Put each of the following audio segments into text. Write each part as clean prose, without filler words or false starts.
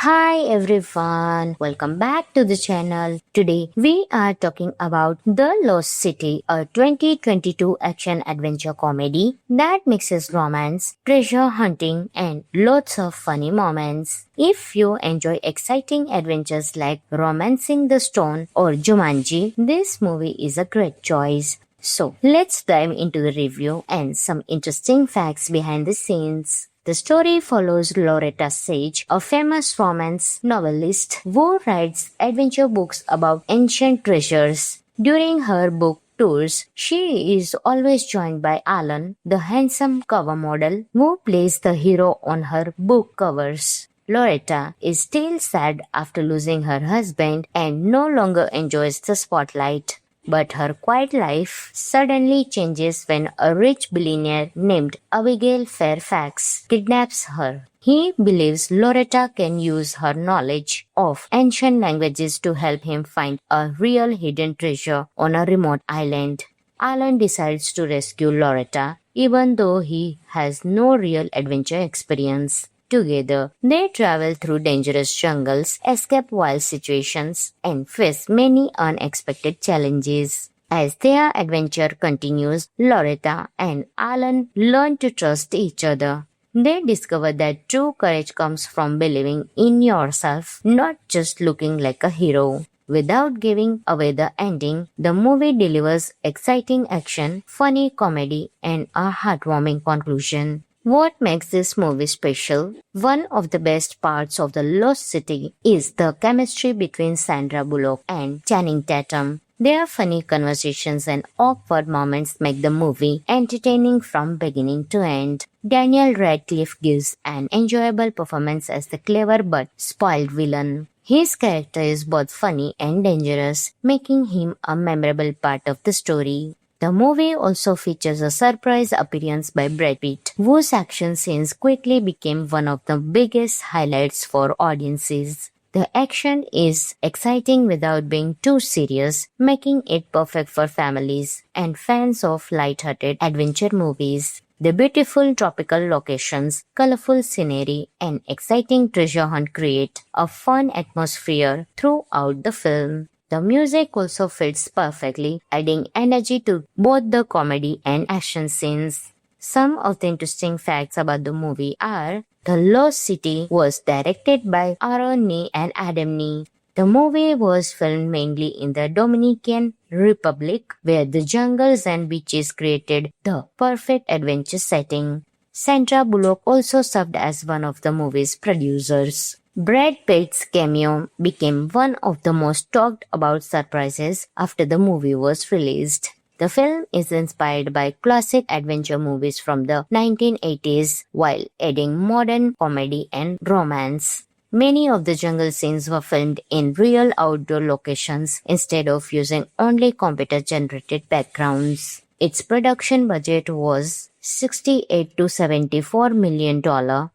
Hi everyone, welcome back to the channel. Today we are talking about The Lost City, a 2022 action adventure comedy that mixes romance, treasure hunting and lots of funny moments. If you enjoy exciting adventures like Romancing the Stone or Jumanji, this movie is a great choice. So let's dive into the review and some interesting facts behind the scenes. The story follows Loretta Sage, a famous romance novelist who writes adventure books about ancient treasures. During her book tours, she is always joined by Alan, the handsome cover model who plays the hero on her book covers. Loretta is still sad after losing her husband and no longer enjoys the spotlight. But her quiet life suddenly changes when a rich billionaire named Abigail Fairfax kidnaps her. He believes Loretta can use her knowledge of ancient languages to help him find a real hidden treasure on a remote island. Alan decides to rescue Loretta, even though he has no real adventure experience. Together, they travel through dangerous jungles, escape wild situations, and face many unexpected challenges. As their adventure continues, Loretta and Alan learn to trust each other. They discover that true courage comes from believing in yourself, not just looking like a hero. Without giving away the ending, the movie delivers exciting action, funny comedy, and a heartwarming conclusion. What makes this movie special? One of the best parts of The Lost City is the chemistry between Sandra Bullock and Channing Tatum. Their funny conversations and awkward moments make the movie entertaining from beginning to end. Daniel Radcliffe gives an enjoyable performance as the clever but spoiled villain. His character is both funny and dangerous, making him a memorable part of the story. The movie also features a surprise appearance by Brad Pitt, whose action scenes quickly became one of the biggest highlights for audiences. The action is exciting without being too serious, making it perfect for families and fans of light-hearted adventure movies. The beautiful tropical locations, colorful scenery, and exciting treasure hunt create a fun atmosphere throughout the film. The music also fits perfectly, adding energy to both the comedy and action scenes. Some of the interesting facts about the movie are: The Lost City was directed by Aaron Nee and Adam Nee. The movie was filmed mainly in the Dominican Republic, where the jungles and beaches created the perfect adventure setting. Sandra Bullock also served as one of the movie's producers. Brad Pitt's cameo became one of the most talked about surprises after the movie was released. The film is inspired by classic adventure movies from the 1980s while adding modern comedy and romance. Many of the jungle scenes were filmed in real outdoor locations instead of using only computer-generated backgrounds. Its production budget was $68 to $74 million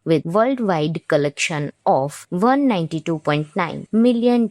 with worldwide collection of $192.9 million.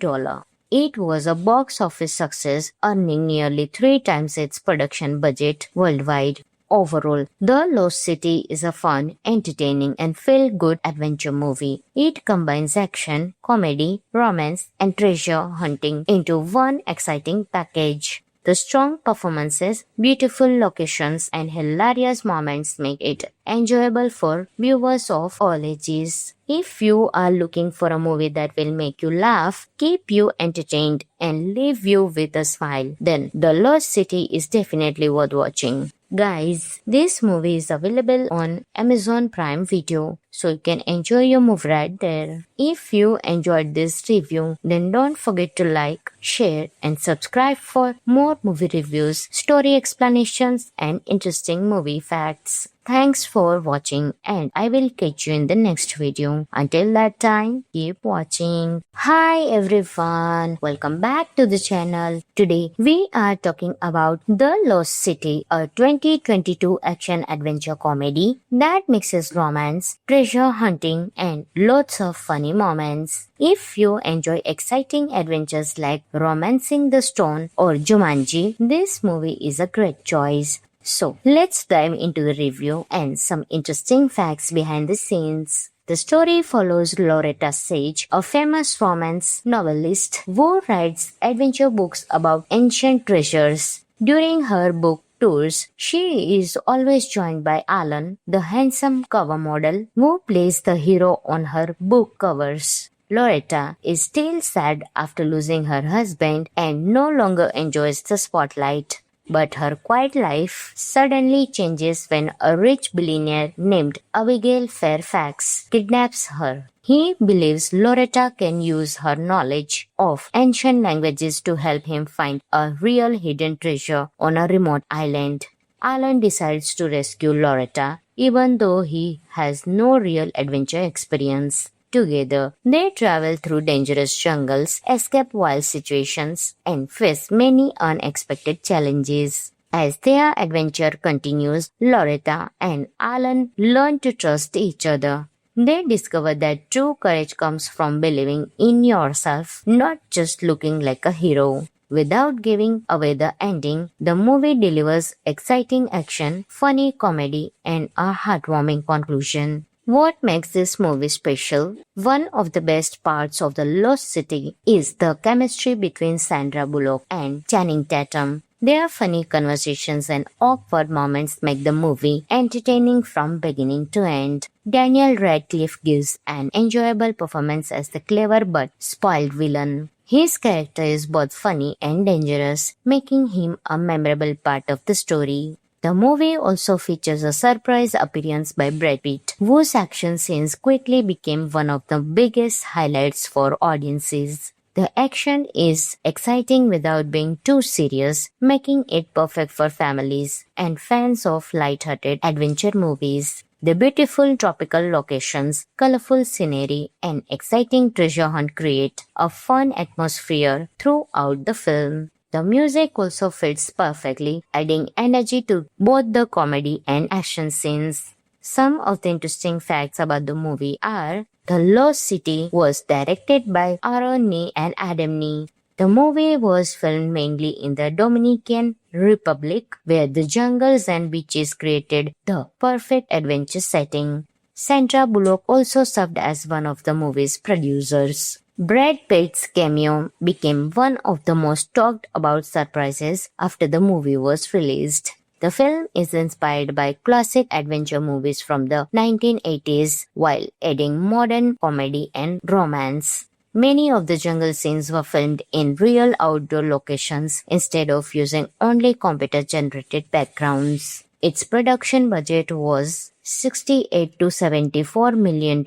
It was a box office success, earning nearly 3 times its production budget worldwide. Overall, The Lost City is a fun, entertaining, and feel-good adventure movie. It combines action, comedy, romance, and treasure hunting into one exciting package. The strong performances, beautiful locations, and hilarious moments make it enjoyable for viewers of all ages. If you are looking for a movie that will make you laugh, keep you entertained, and leave you with a smile, then The Lost City is definitely worth watching. Guys, this movie is available on Amazon Prime Video, so you can enjoy your movie right there. If you enjoyed this review, then don't forget to like, share, and subscribe for more movie reviews, story explanations, and interesting movie facts. Thanks for watching, and I will catch you in the next video. Until that time, keep watching. Hi everyone, welcome back to the channel. Today we are talking about The Lost City, a 2022 action adventure comedy that mixes romance, treasure hunting, and lots of funny moments. If you enjoy exciting adventures like Romancing the Stone or Jumanji, this movie is a great choice. So let's dive into the review and some interesting facts behind the scenes. The story follows Loretta Sage, a famous romance novelist who writes adventure books about ancient treasures. During her book tours, she is always joined by Alan, the handsome cover model who plays the hero on her book covers. Loretta is still sad after losing her husband and no longer enjoys the spotlight. But her quiet life suddenly changes when a rich billionaire named Abigail Fairfax kidnaps her. He believes Loretta can use her knowledge of ancient languages to help him find a real hidden treasure on a remote island. Alan decides to rescue Loretta, even though he has no real adventure experience. Together, they travel through dangerous jungles, escape wild situations, and face many unexpected challenges. As their adventure continues, Loretta and Alan learn to trust each other. They discover that true courage comes from believing in yourself, not just looking like a hero. Without giving away the ending, the movie delivers exciting action, funny comedy, and a heartwarming conclusion. What makes this movie special? One of the best parts of The Lost City is the chemistry between Sandra Bullock and Channing Tatum. Their funny conversations and awkward moments make the movie entertaining from beginning to end. Daniel Radcliffe gives an enjoyable performance as the clever but spoiled villain. His character is both funny and dangerous, making him a memorable part of the story. The movie also features a surprise appearance by Brad Pitt, whose action scenes quickly became one of the biggest highlights for audiences. The action is exciting without being too serious, making it perfect for families and fans of light-hearted adventure movies. The beautiful tropical locations, colorful scenery, and exciting treasure hunt create a fun atmosphere throughout the film. The music also fits perfectly, adding energy to both the comedy and action scenes. Some of the interesting facts about the movie are: The Lost City was directed by Aaron Nee and Adam Nee. The movie was filmed mainly in the Dominican Republic, where the jungles and beaches created the perfect adventure setting. Sandra Bullock also served as one of the movie's producers. Brad Pitt's cameo became one of the most talked about surprises after the movie was released. The film is inspired by classic adventure movies from the 1980s while adding modern comedy and romance. Many of the jungle scenes were filmed in real outdoor locations instead of using only computer-generated backgrounds. Its production budget was $68 to $74 million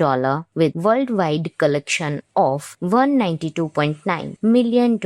with worldwide collection of $192.9 million.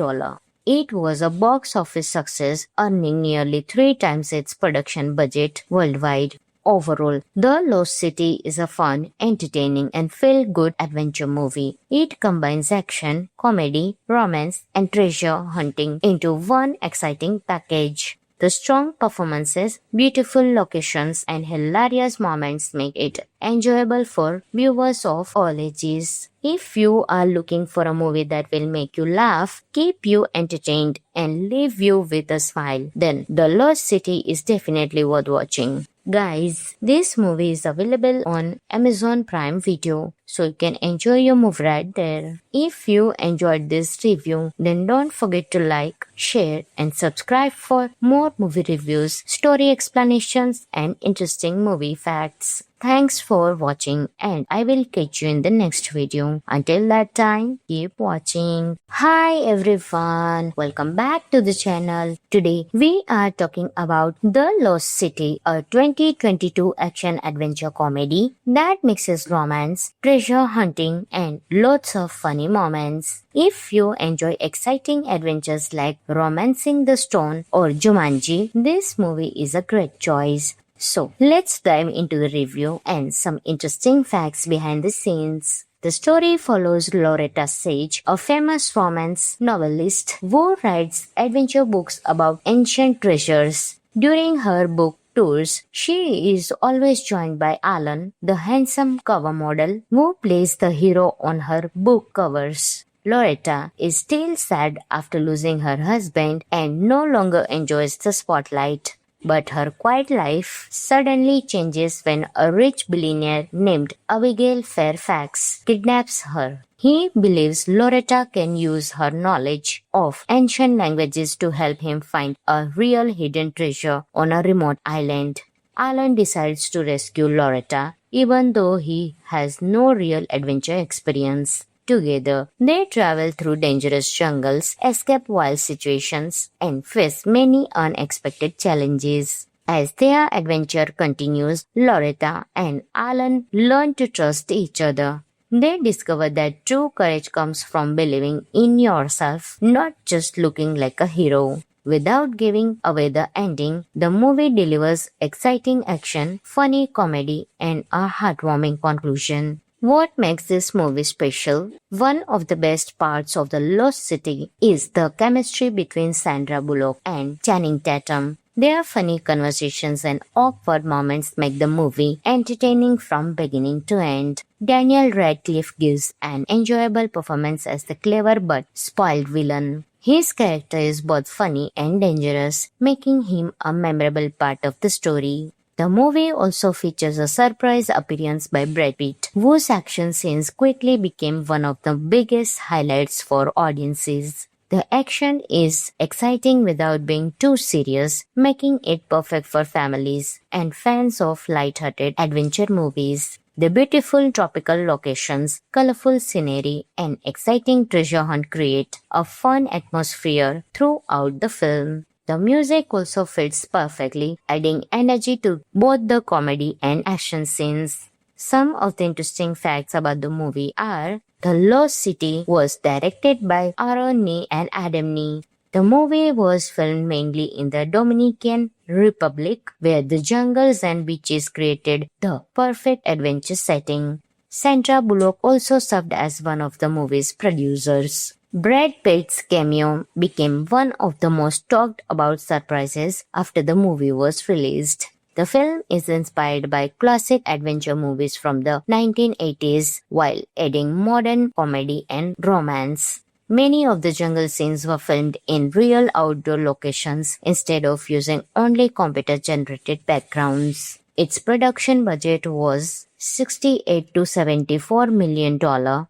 It was a box office success, earning nearly 3 times its production budget worldwide. Overall, The Lost City is a fun, entertaining, and feel-good adventure movie. It combines action, comedy, romance, and treasure hunting into one exciting package. The strong performances, beautiful locations, and hilarious moments make it enjoyable for viewers of all ages. If you are looking for a movie that will make you laugh, keep you entertained, and leave you with a smile, then The Lost City is definitely worth watching. Guys, this movie is available on Amazon Prime Video, so you can enjoy your movie right there. If you enjoyed this review, then don't forget to like, share, and subscribe for more movie reviews, story explanations, and interesting movie facts. Thanks for watching, and I will catch you in the next video. Until that time, keep watching. Hi everyone, welcome back to the channel. Today we are talking about The Lost City, a 2022 action adventure comedy that mixes romance, treasure hunting, and lots of funny moments. If you enjoy exciting adventures like Romancing the Stone or Jumanji, this movie is a great choice. So, let's dive into the review and some interesting facts behind the scenes. The story follows Loretta Sage, a famous romance novelist who writes adventure books about ancient treasures. During her book tours, she is always joined by Alan, the handsome cover model who plays the hero on her book covers. Loretta is still sad after losing her husband and no longer enjoys the spotlight. But her quiet life suddenly changes when a rich billionaire named Abigail Fairfax kidnaps her. He believes Loretta can use her knowledge of ancient languages to help him find a real hidden treasure on a remote island. Alan decides to rescue Loretta, even though he has no real adventure experience. Together, they travel through dangerous jungles, escape wild situations, and face many unexpected challenges. As their adventure continues, Loretta and Alan learn to trust each other. They discover that true courage comes from believing in yourself, not just looking like a hero. Without giving away the ending, the movie delivers exciting action, funny comedy, and a heartwarming conclusion. What makes this movie special? One of the best parts of The Lost City is the chemistry between Sandra Bullock and Channing Tatum. Their funny conversations and awkward moments make the movie entertaining from beginning to end. Daniel Radcliffe gives an enjoyable performance as the clever but spoiled villain. His character is both funny and dangerous, making him a memorable part of the story. The movie also features a surprise appearance by Brad Pitt, whose action scenes quickly became one of the biggest highlights for audiences. The action is exciting without being too serious, making it perfect for families and fans of light-hearted adventure movies. The beautiful tropical locations, colorful scenery, and exciting treasure hunt create a fun atmosphere throughout the film. The music also fits perfectly, adding energy to both the comedy and action scenes. Some of the interesting facts about the movie are: The Lost City was directed by Aaron Nee and Adam Nee. The movie was filmed mainly in the Dominican Republic, where the jungles and beaches created the perfect adventure setting. Sandra Bullock also served as one of the movie's producers. Brad Pitt's cameo became one of the most talked about surprises after the movie was released. The film is inspired by classic adventure movies from the 1980s while adding modern comedy and romance. Many of the jungle scenes were filmed in real outdoor locations instead of using only computer-generated backgrounds. Its production budget was $68 to $74 million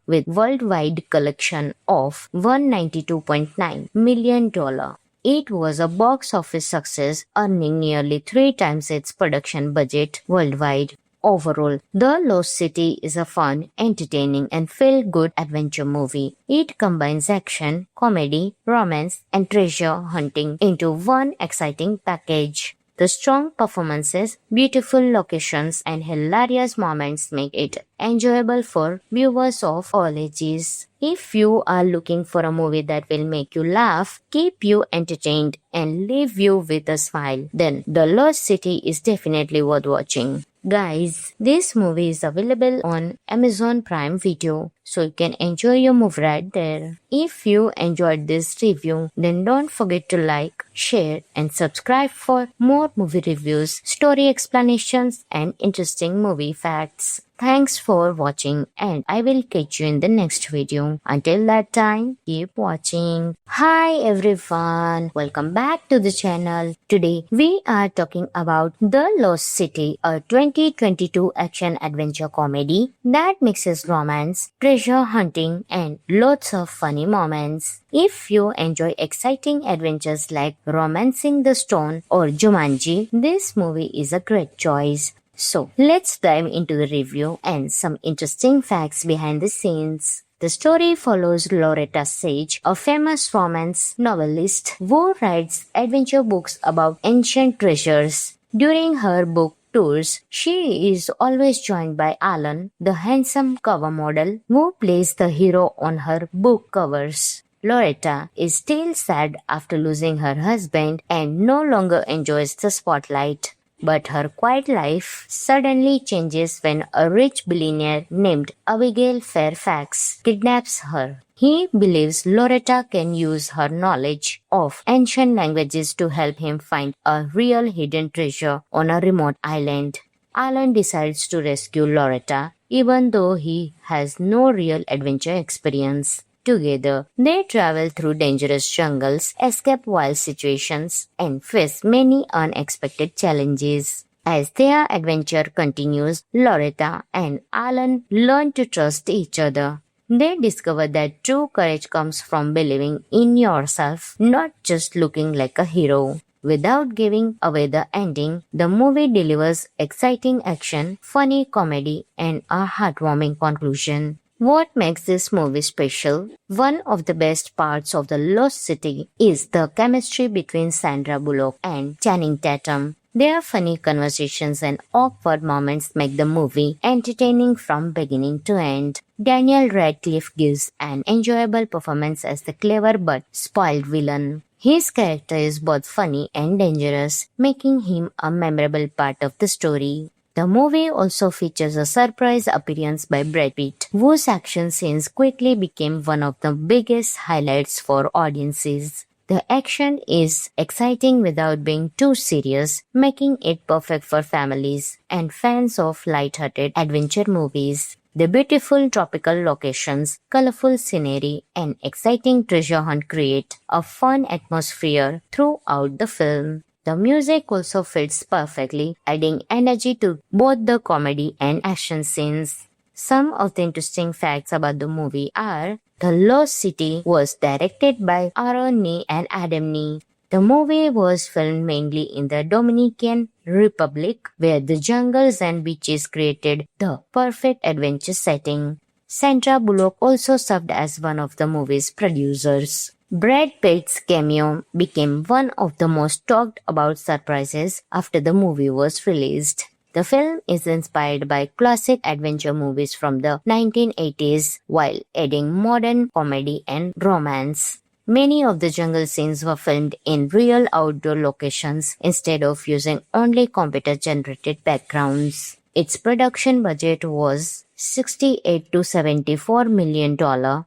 with worldwide collection of $192.9 million. It was a box office success, earning nearly 3 times its production budget worldwide. Overall, The Lost City is a fun, entertaining, and feel-good adventure movie. It combines action, comedy, romance, and treasure hunting into one exciting package. The strong performances, beautiful locations, and hilarious moments make it enjoyable for viewers of all ages. If you are looking for a movie that will make you laugh, keep you entertained, and leave you with a smile, then The Lost City is definitely worth watching. Guys, this movie is available on Amazon Prime Video, so you can enjoy your movie right there. If you enjoyed this review, then don't forget to like, share, and subscribe for more movie reviews, story explanations, and interesting movie facts. Thanks for watching, and I will catch you in the next video. Until that time, keep watching. Hi everyone, welcome back to the channel. Today we are talking about The Lost City, a 2022 action-adventure comedy that mixes romance, treasure hunting, and lots of funny moments. If you enjoy exciting adventures like Romancing the Stone or Jumanji, this movie is a great choice. So, let's dive into the review and some interesting facts behind the scenes. The story follows Loretta Sage, a famous romance novelist who writes adventure books about ancient treasures. During her book tours, she is always joined by Alan, the handsome cover model who plays the hero on her book covers. Loretta is still sad after losing her husband and no longer enjoys the spotlight. But her quiet life suddenly changes when a rich billionaire named Abigail Fairfax kidnaps her. He believes Loretta can use her knowledge of ancient languages to help him find a real hidden treasure on a remote island. Alan decides to rescue Loretta, even though he has no real adventure experience. Together, they travel through dangerous jungles, escape wild situations, and face many unexpected challenges. As their adventure continues, Loretta and Alan learn to trust each other. They discover that true courage comes from believing in yourself, not just looking like a hero. Without giving away the ending, the movie delivers exciting action, funny comedy, and a heartwarming conclusion. What makes this movie special? One of the best parts of The Lost City is the chemistry between Sandra Bullock and Channing Tatum. Their funny conversations and awkward moments make the movie entertaining from beginning to end. Daniel Radcliffe gives an enjoyable performance as the clever but spoiled villain. His character is both funny and dangerous, making him a memorable part of the story. The movie also features a surprise appearance by Brad Pitt, whose action scenes quickly became one of the biggest highlights for audiences. The action is exciting without being too serious, making it perfect for families and fans of light-hearted adventure movies. The beautiful tropical locations, colorful scenery, and exciting treasure hunt create a fun atmosphere throughout the film. The music also fits perfectly, adding energy to both the comedy and action scenes. Some of the interesting facts about the movie are: The Lost City was directed by Aaron Nee and Adam Nee. The movie was filmed mainly in the Dominican Republic, where the jungles and beaches created the perfect adventure setting. Sandra Bullock also served as one of the movie's producers. Brad Pitt's cameo became one of the most talked about surprises after the movie was released. The film is inspired by classic adventure movies from the 1980s while adding modern comedy and romance. Many of the jungle scenes were filmed in real outdoor locations instead of using only computer-generated backgrounds. Its production budget was $68 to $74 million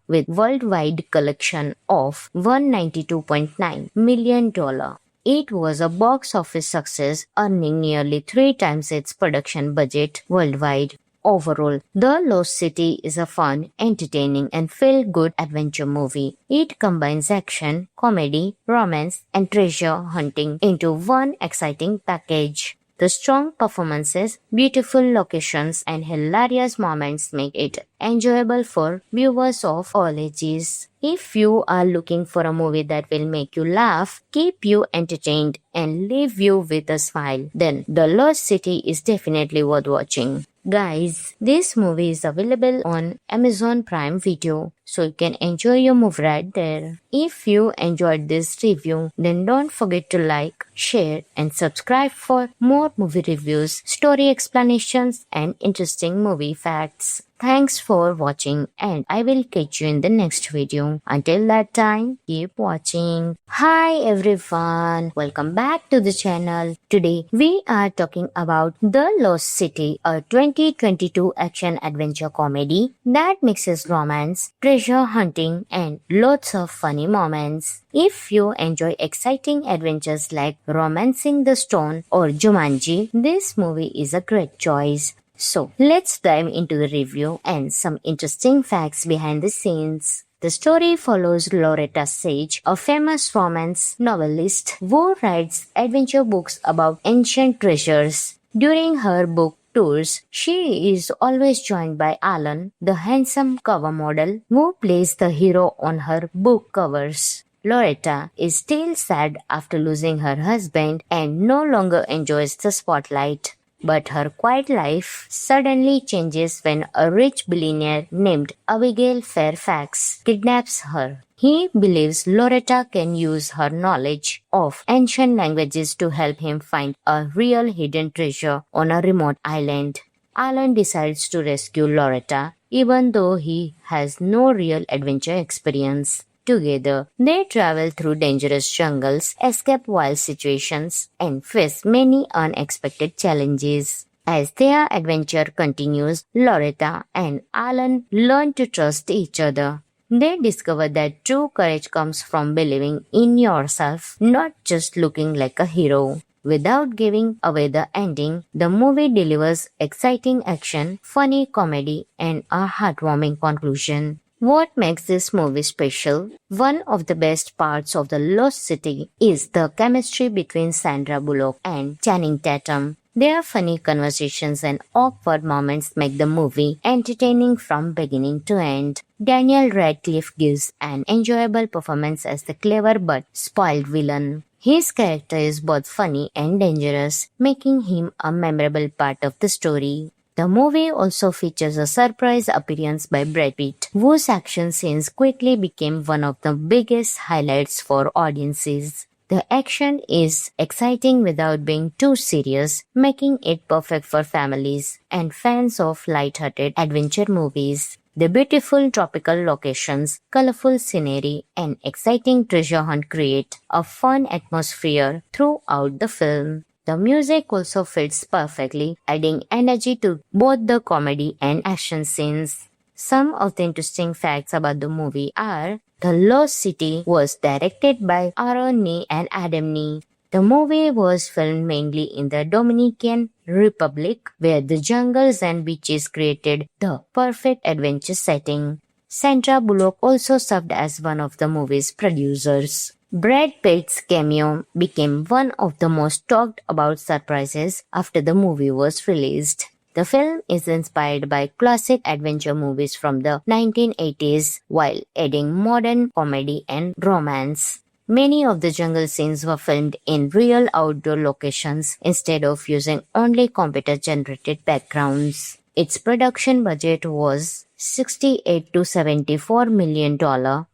with worldwide collection of $192.9 million. It was a box office success, earning nearly 3 times its production budget worldwide. Overall, The Lost City is a fun, entertaining, and feel-good adventure movie. It combines action, comedy, romance, and treasure hunting into one exciting package. The strong performances, beautiful locations, and hilarious moments make it enjoyable for viewers of all ages. If you are looking for a movie that will make you laugh, keep you entertained, and leave you with a smile, then The Lost City is definitely worth watching. Guys, this movie is available on Amazon Prime Video, so you can enjoy your movie right there. If you enjoyed this review, then don't forget to like, share, and subscribe for more movie reviews, story explanations, and interesting movie facts. Thanks for watching, and I will catch you in the next video. Until that time, keep watching. Hi everyone, welcome back to the channel. Today we are talking about The Lost City, a 2022 action-adventure comedy that mixes romance, treasure hunting, and lots of funny moments. If you enjoy exciting adventures like Romancing the Stone or Jumanji, this movie is a great choice. So, let's dive into the review and some interesting facts behind the scenes. The story follows Loretta Sage, a famous romance novelist who writes adventure books about ancient treasures. During her book tours, she is always joined by Alan, the handsome cover model who plays the hero on her book covers. Loretta is still sad after losing her husband and no longer enjoys the spotlight. But her quiet life suddenly changes when a rich billionaire named Abigail Fairfax kidnaps her. He believes Loretta can use her knowledge of ancient languages to help him find a real hidden treasure on a remote island. Alan decides to rescue Loretta, even though he has no real adventure experience. Together, they travel through dangerous jungles, escape wild situations, and face many unexpected challenges. As their adventure continues, Loretta and Alan learn to trust each other. They discover that true courage comes from believing in yourself, not just looking like a hero. Without giving away the ending, the movie delivers exciting action, funny comedy, and a heartwarming conclusion. What makes this movie special? One of the best parts of The Lost City is the chemistry between Sandra Bullock and Channing Tatum. Their funny conversations and awkward moments make the movie entertaining from beginning to end. Daniel Radcliffe gives an enjoyable performance as the clever but spoiled villain. His character is both funny and dangerous, making him a memorable part of the story. The movie also features a surprise appearance by Brad Pitt, whose action scenes quickly became one of the biggest highlights for audiences. The action is exciting without being too serious, making it perfect for families and fans of light-hearted adventure movies. The beautiful tropical locations, colorful scenery, and exciting treasure hunt create a fun atmosphere throughout the film. The music also fits perfectly, adding energy to both the comedy and action scenes. Some of the interesting facts about the movie are: The Lost City was directed by Aaron Nee and Adam Nee. The movie was filmed mainly in the Dominican Republic, where the jungles and beaches created the perfect adventure setting. Sandra Bullock also served as one of the movie's producers. Brad Pitt's cameo became one of the most talked about surprises after the movie was released. The film is inspired by classic adventure movies from the 1980s while adding modern comedy and romance. Many of the jungle scenes were filmed in real outdoor locations instead of using only computer-generated backgrounds. Its production budget was $68 to $74 million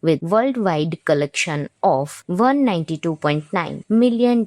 with worldwide collection of $192.9 million.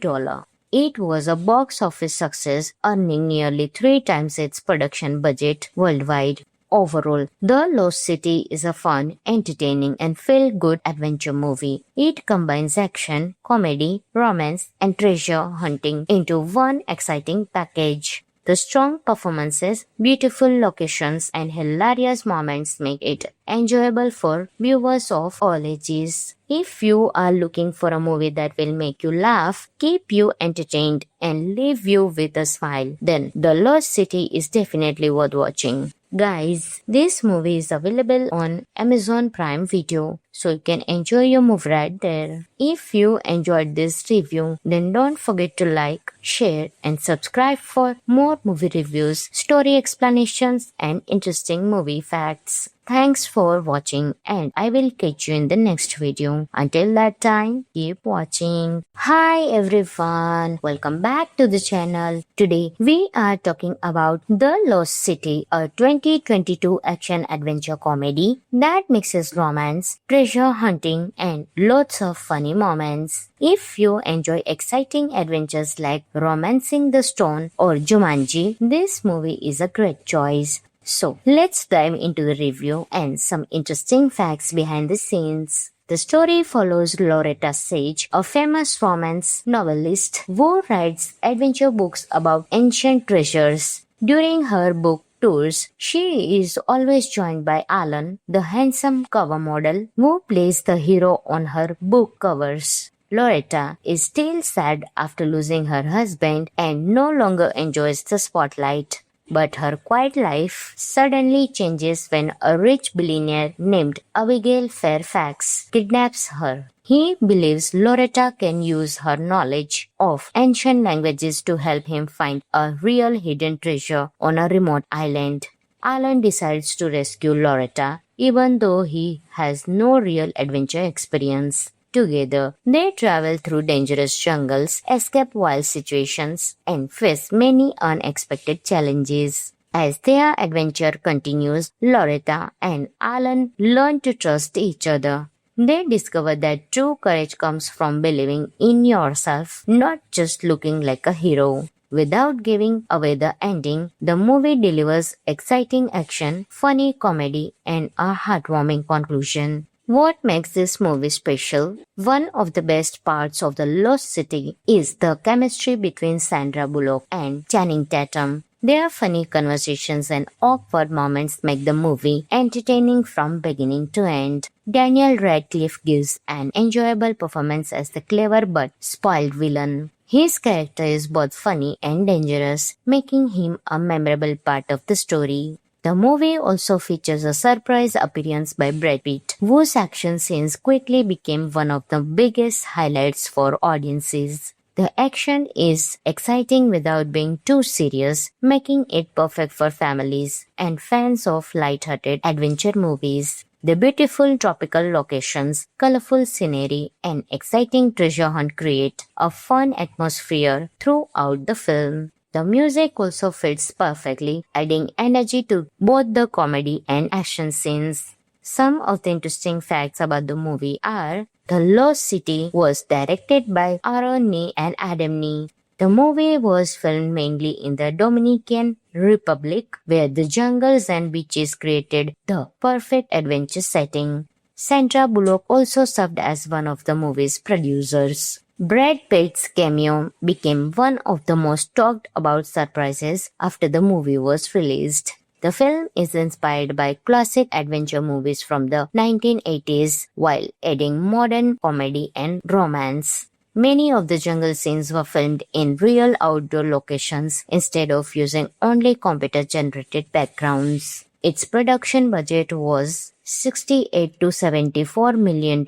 It was a box office success, earning nearly 3 times its production budget worldwide. Overall, The Lost City is a fun, entertaining, and feel-good adventure movie. It combines action, comedy, romance, and treasure hunting into one exciting package. The strong performances, beautiful locations, and hilarious moments make it enjoyable for viewers of all ages. If you are looking for a movie that will make you laugh, keep you entertained, and leave you with a smile, then The Lost City is definitely worth watching. Guys, this movie is available on Amazon Prime Video, so you can enjoy your movie right there. If you enjoyed this review, then don't forget to like, share, and subscribe for more movie reviews, story explanations, and interesting movie facts. Thanks for watching, and I will catch you in the next video. Until that time, keep watching. Hi everyone, welcome back to the channel. Today we are talking about The Lost City, a 2022 action adventure comedy that mixes romance, treasure hunting, and lots of funny moments. If you enjoy exciting adventures like Romancing the Stone or Jumanji, this movie is a great choice. So, let's dive into the review and some interesting facts behind the scenes. The story follows Loretta Sage, a famous romance novelist who writes adventure books about ancient treasures. During her book tours, she is always joined by Alan, the handsome cover model who plays the hero on her book covers. Loretta is still sad after losing her husband and no longer enjoys the spotlight. But her quiet life suddenly changes when a rich billionaire named Abigail Fairfax kidnaps her. He believes Loretta can use her knowledge of ancient languages to help him find a real hidden treasure on a remote island. Alan decides to rescue Loretta, even though he has no real adventure experience. Together, they travel through dangerous jungles, escape wild situations, and face many unexpected challenges. As their adventure continues, Loretta and Alan learn to trust each other. They discover that true courage comes from believing in yourself, not just looking like a hero. Without giving away the ending, the movie delivers exciting action, funny comedy, and a heartwarming conclusion. What makes this movie special? One of the best parts of The Lost City is the chemistry between Sandra Bullock and Channing Tatum. Their funny conversations and awkward moments make the movie entertaining from beginning to end. Daniel Radcliffe gives an enjoyable performance as the clever but spoiled villain. His character is both funny and dangerous, making him a memorable part of the story. The movie also features a surprise appearance by Brad Pitt, whose action scenes quickly became one of the biggest highlights for audiences. The action is exciting without being too serious, making it perfect for families and fans of light-hearted adventure movies. The beautiful tropical locations, colorful scenery, and exciting treasure hunt create a fun atmosphere throughout the film. The music also fits perfectly, adding energy to both the comedy and action scenes. Some of the interesting facts about the movie are: The Lost City was directed by Aaron Nee and Adam Nee. The movie was filmed mainly in the Dominican Republic, where the jungles and beaches created the perfect adventure setting. Sandra Bullock also served as one of the movie's producers. Brad Pitt's cameo became one of the most talked about surprises after the movie was released. The film is inspired by classic adventure movies from the 1980s while adding modern comedy and romance. Many of the jungle scenes were filmed in real outdoor locations instead of using only computer-generated backgrounds. Its production budget was $68 to $74 million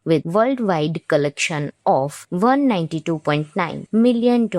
with worldwide collection of $192.9 million.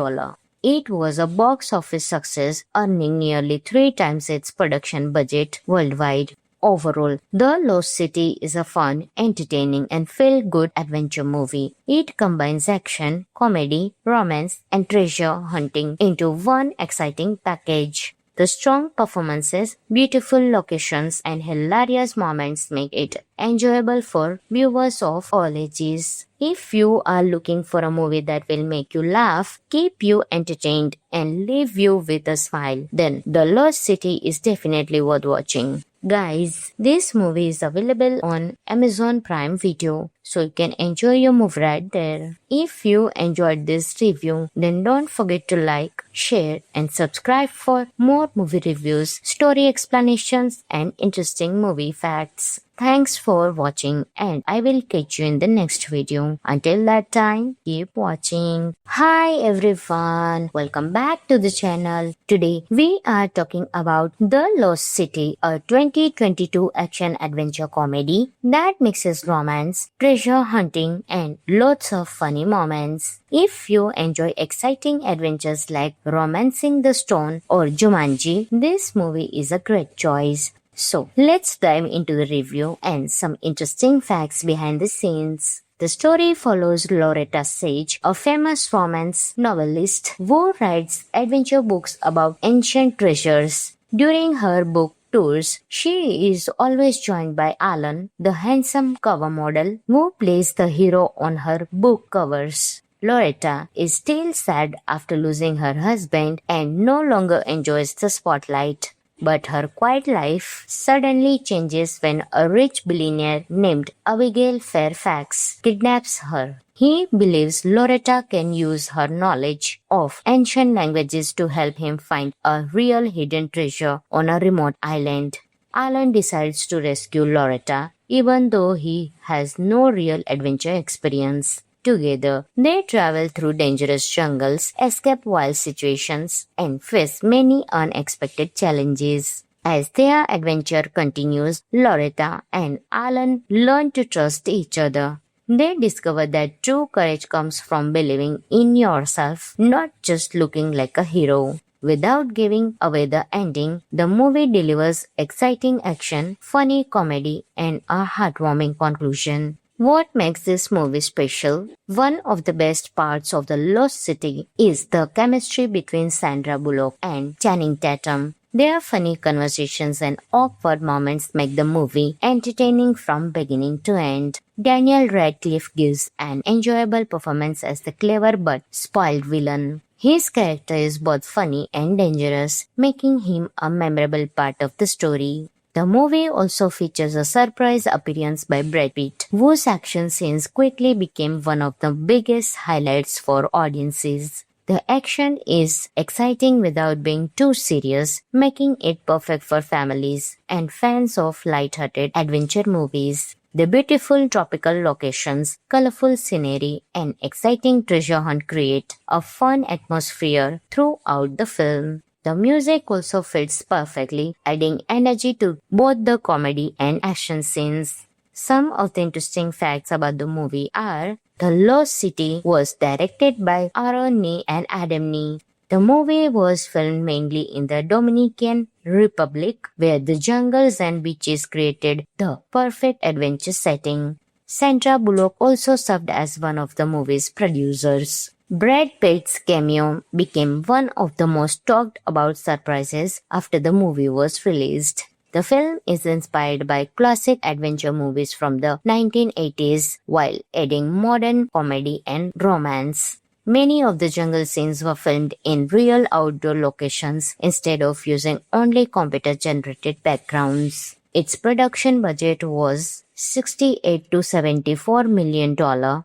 It was a box office success, earning nearly 3 times its production budget worldwide. Overall, The Lost City is a fun, entertaining, and feel-good adventure movie. It combines action, comedy, romance, and treasure hunting into one exciting package. The strong performances, beautiful locations, and hilarious moments make it enjoyable for viewers of all ages. If you are looking for a movie that will make you laugh, keep you entertained, and leave you with a smile, then The Lost City is definitely worth watching. Guys, this movie is available on Amazon Prime Video, so you can enjoy your movie right there. If you enjoyed this review, then don't forget to like, share, and subscribe for more movie reviews, story explanations, and interesting movie facts. Thanks for watching, and I will catch you in the next video. Until that time, keep watching. Hi everyone, welcome back to the channel. Today we are talking about The Lost City, a 2022 action-adventure comedy that mixes romance, treasure hunting, and lots of funny moments. If you enjoy exciting adventures like Romancing the Stone or Jumanji, this movie is a great choice. So, let's dive into the review and some interesting facts behind the scenes. The story follows Loretta Sage, a famous romance novelist who writes adventure books about ancient treasures. During her book tours, she is always joined by Alan, the handsome cover model who plays the hero on her book covers. Loretta is still sad after losing her husband and no longer enjoys the spotlight. But her quiet life suddenly changes when a rich billionaire named Abigail Fairfax kidnaps her. He believes Loretta can use her knowledge of ancient languages to help him find a real hidden treasure on a remote island. Alan decides to rescue Loretta, even though he has no real adventure experience. Together, they travel through dangerous jungles, escape wild situations, and face many unexpected challenges. As their adventure continues, Loretta and Alan learn to trust each other. They discover that true courage comes from believing in yourself, not just looking like a hero. Without giving away the ending, the movie delivers exciting action, funny comedy, and a heartwarming conclusion. What makes this movie special? One of the best parts of The Lost City is the chemistry between Sandra Bullock and Channing Tatum. Their funny conversations and awkward moments make the movie entertaining from beginning to end. Daniel Radcliffe gives an enjoyable performance as the clever but spoiled villain. His character is both funny and dangerous, making him a memorable part of the story. The movie also features a surprise appearance by Brad Pitt, whose action scenes quickly became one of the biggest highlights for audiences. The action is exciting without being too serious, making it perfect for families and fans of light-hearted adventure movies. The beautiful tropical locations, colorful scenery, and exciting treasure hunt create a fun atmosphere throughout the film. The music also fits perfectly, adding energy to both the comedy and action scenes. Some of the interesting facts about the movie are: The Lost City was directed by Aaron Nee and Adam Nee. The movie was filmed mainly in the Dominican Republic, where the jungles and beaches created the perfect adventure setting. Sandra Bullock also served as one of the movie's producers. Brad Pitt's cameo became one of the most talked about surprises after the movie was released. The film is inspired by classic adventure movies from the 1980s while adding modern comedy and romance. Many of the jungle scenes were filmed in real outdoor locations instead of using only computer-generated backgrounds. Its production budget was $68 to $74 million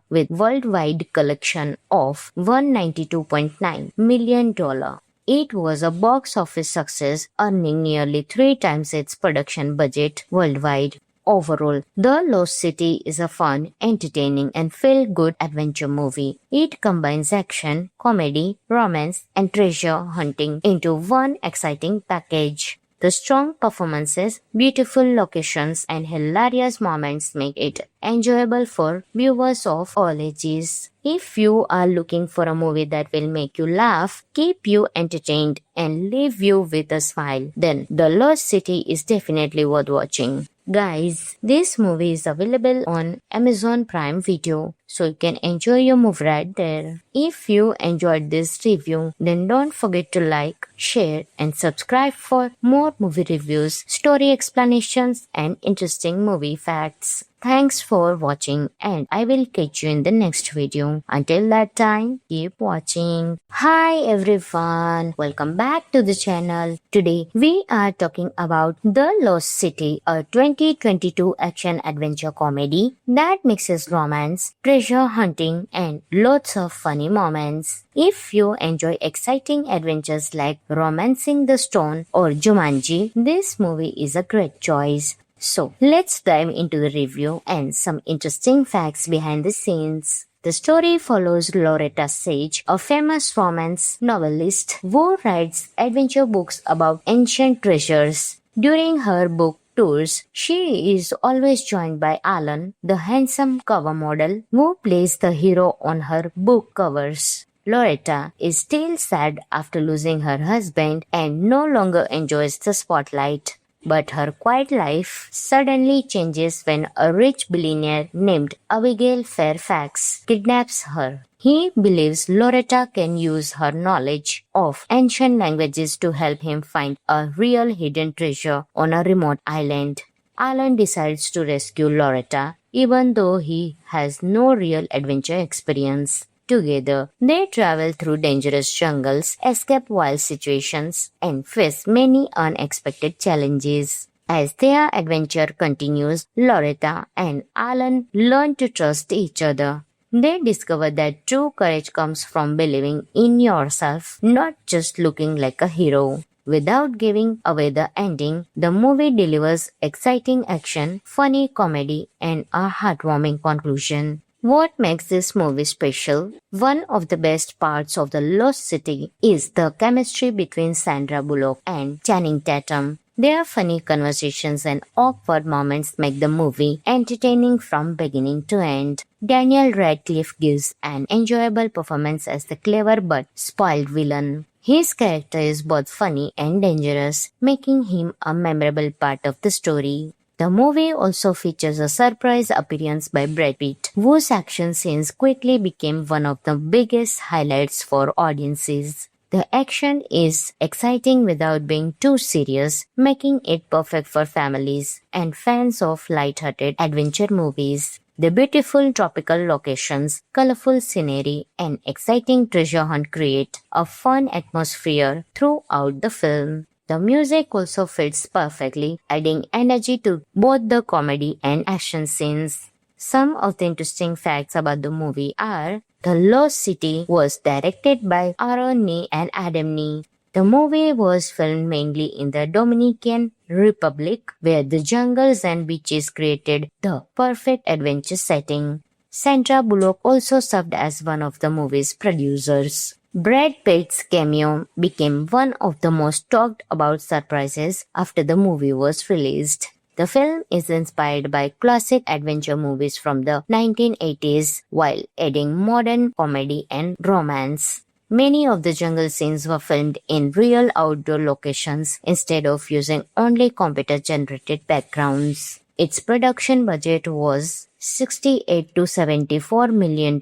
with worldwide collection of $192.9 million. It was a box office success, earning nearly 3 times its production budget worldwide. Overall, The Lost City is a fun, entertaining, and feel-good adventure movie. It combines action, comedy, romance, and treasure hunting into one exciting package. The strong performances, beautiful locations, and hilarious moments make it enjoyable for viewers of all ages. If you are looking for a movie that will make you laugh, keep you entertained, and leave you with a smile, then The Lost City is definitely worth watching. Guys, this movie is available on Amazon Prime Video, so you can enjoy your movie right there. If you enjoyed this review, then don't forget to like, share, and subscribe for more movie reviews, story explanations, and interesting movie facts. Thanks for watching, and I will catch you in the next video. Until that time, keep watching. Hi everyone, welcome back to the channel. Today we are talking about The Lost City, a 2022 action adventure comedy that mixes romance, treasure hunting, and lots of funny moments. If you enjoy exciting adventures like Romancing the Stone or Jumanji, this movie is a great choice. So, let's dive into the review and some interesting facts behind the scenes. The story follows Loretta Sage, a famous romance novelist who writes adventure books about ancient treasures. During her book tours, she is always joined by Alan, the handsome cover model who plays the hero on her book covers. Loretta is still sad after losing her husband and no longer enjoys the spotlight. But her quiet life suddenly changes when a rich billionaire named Abigail Fairfax kidnaps her. He believes Loretta can use her knowledge of ancient languages to help him find a real hidden treasure on a remote island. Alan decides to rescue Loretta, even though he has no real adventure experience. Together, they travel through dangerous jungles, escape wild situations, and face many unexpected challenges. As their adventure continues, Loretta and Alan learn to trust each other. They discover that true courage comes from believing in yourself, not just looking like a hero. Without giving away the ending, the movie delivers exciting action, funny comedy, and a heartwarming conclusion. What makes this movie special? One of the best parts of The Lost City is the chemistry between Sandra Bullock and Channing Tatum. Their funny conversations and awkward moments make the movie entertaining from beginning to end. Daniel Radcliffe gives an enjoyable performance as the clever but spoiled villain. His character is both funny and dangerous, making him a memorable part of the story. The movie also features a surprise appearance by Brad Pitt, whose action scenes quickly became one of the biggest highlights for audiences. The action is exciting without being too serious, making it perfect for families and fans of light-hearted adventure movies. The beautiful tropical locations, colorful scenery, and exciting treasure hunt create a fun atmosphere throughout the film. The music also fits perfectly, adding energy to both the comedy and action scenes. Some of the interesting facts about the movie are: The Lost City was directed by Aaron Nee and Adam Nee. The movie was filmed mainly in the Dominican Republic, where the jungles and beaches created the perfect adventure setting. Sandra Bullock also served as one of the movie's producers. Brad Pitt's cameo became one of the most talked about surprises after the movie was released. The film is inspired by classic adventure movies from the 1980s while adding modern comedy and romance. Many of the jungle scenes were filmed in real outdoor locations instead of using only computer-generated backgrounds. Its production budget was $68 to $74 million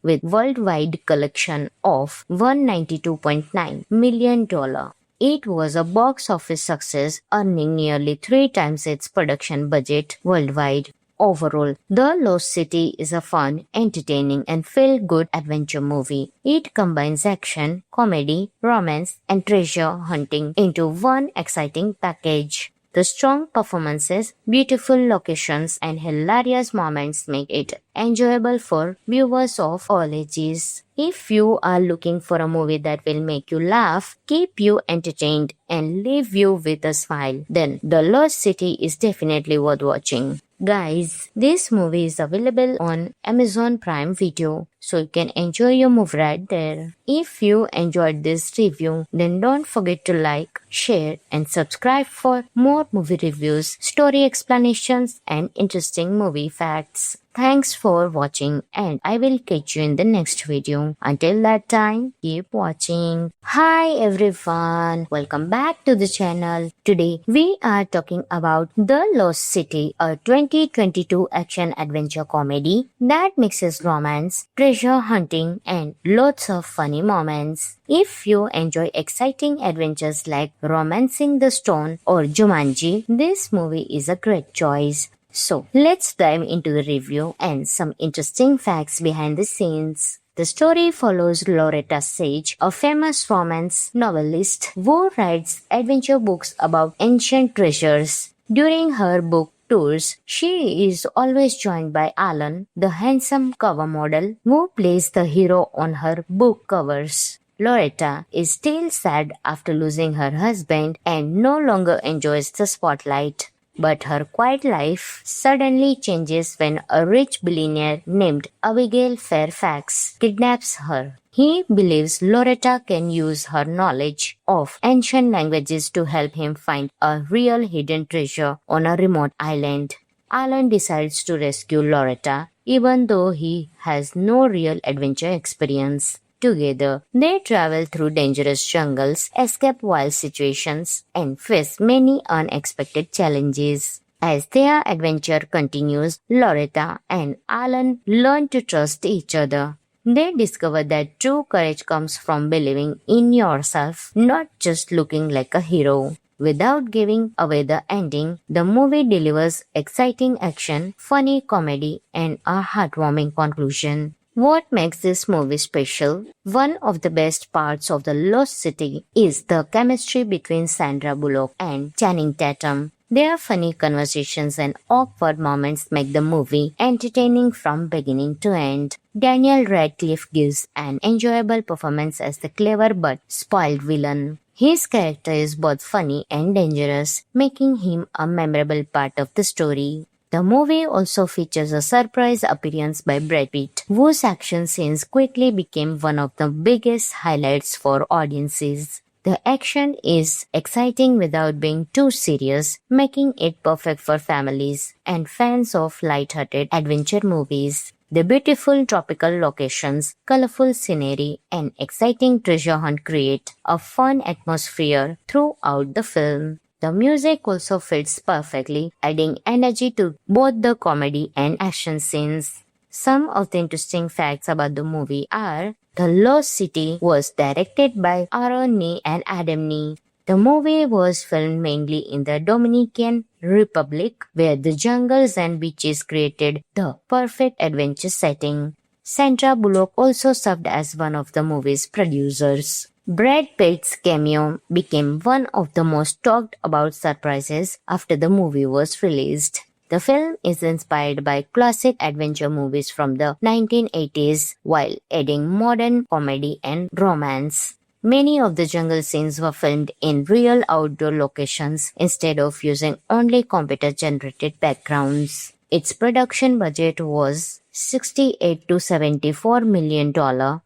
with worldwide collection of $192.9 million. It was a box office success, earning nearly 3 times its production budget worldwide. Overall, The Lost City is a fun, entertaining, and feel-good adventure movie. It combines action, comedy, romance, and treasure hunting into one exciting package. The strong performances, beautiful locations, and hilarious moments make it enjoyable for viewers of all ages. If you are looking for a movie that will make you laugh, keep you entertained, and leave you with a smile, then The Lost City is definitely worth watching. Guys, this movie is available on Amazon Prime Video, so you can enjoy your movie right there. If you enjoyed this review, then don't forget to like, share, and subscribe for more movie reviews, story explanations, and interesting movie facts. Thanks for watching, and I will catch you in the next video. Until that time, keep watching. Hi everyone, welcome back to the channel. Today we are talking about The Lost City, a 2022 action-adventure comedy that mixes romance, treasure hunting, and lots of funny moments. If you enjoy exciting adventures like Romancing the Stone or Jumanji, this movie is a great choice. So, let's dive into the review and some interesting facts behind the scenes. The story follows Loretta Sage, a famous romance novelist who writes adventure books about ancient treasures. During her book tours, she is always joined by Alan, the handsome cover model who plays the hero on her book covers. Loretta is still sad after losing her husband and no longer enjoys the spotlight. But her quiet life suddenly changes when a rich billionaire named Abigail Fairfax kidnaps her. He believes Loretta can use her knowledge of ancient languages to help him find a real hidden treasure on a remote island. Alan decides to rescue Loretta, even though he has no real adventure experience. Together, they travel through dangerous jungles, escape wild situations, and face many unexpected challenges. As their adventure continues, Loretta and Alan learn to trust each other. They discover that true courage comes from believing in yourself, not just looking like a hero. Without giving away the ending, the movie delivers exciting action, funny comedy, and a heartwarming conclusion. What makes this movie special? One of the best parts of The Lost City is the chemistry between Sandra Bullock and Channing Tatum. Their funny conversations and awkward moments make the movie entertaining from beginning to end. Daniel Radcliffe gives an enjoyable performance as the clever but spoiled villain. His character is both funny and dangerous, making him a memorable part of the story. The movie also features a surprise appearance by Brad Pitt, whose action scenes quickly became one of the biggest highlights for audiences. The action is exciting without being too serious, making it perfect for families and fans of light-hearted adventure movies. The beautiful tropical locations, colorful scenery, and exciting treasure hunt create a fun atmosphere throughout the film. The music also fits perfectly, adding energy to both the comedy and action scenes. Some of the interesting facts about the movie are: The Lost City was directed by Aaron Nee and Adam Nee. The movie was filmed mainly in the Dominican Republic, where the jungles and beaches created the perfect adventure setting. Sandra Bullock also served as one of the movie's producers. Brad Pitt's cameo became one of the most talked about surprises after the movie was released. The film is inspired by classic adventure movies from the 1980s while adding modern comedy and romance. Many of the jungle scenes were filmed in real outdoor locations instead of using only computer-generated backgrounds. Its production budget was $68 to $74 million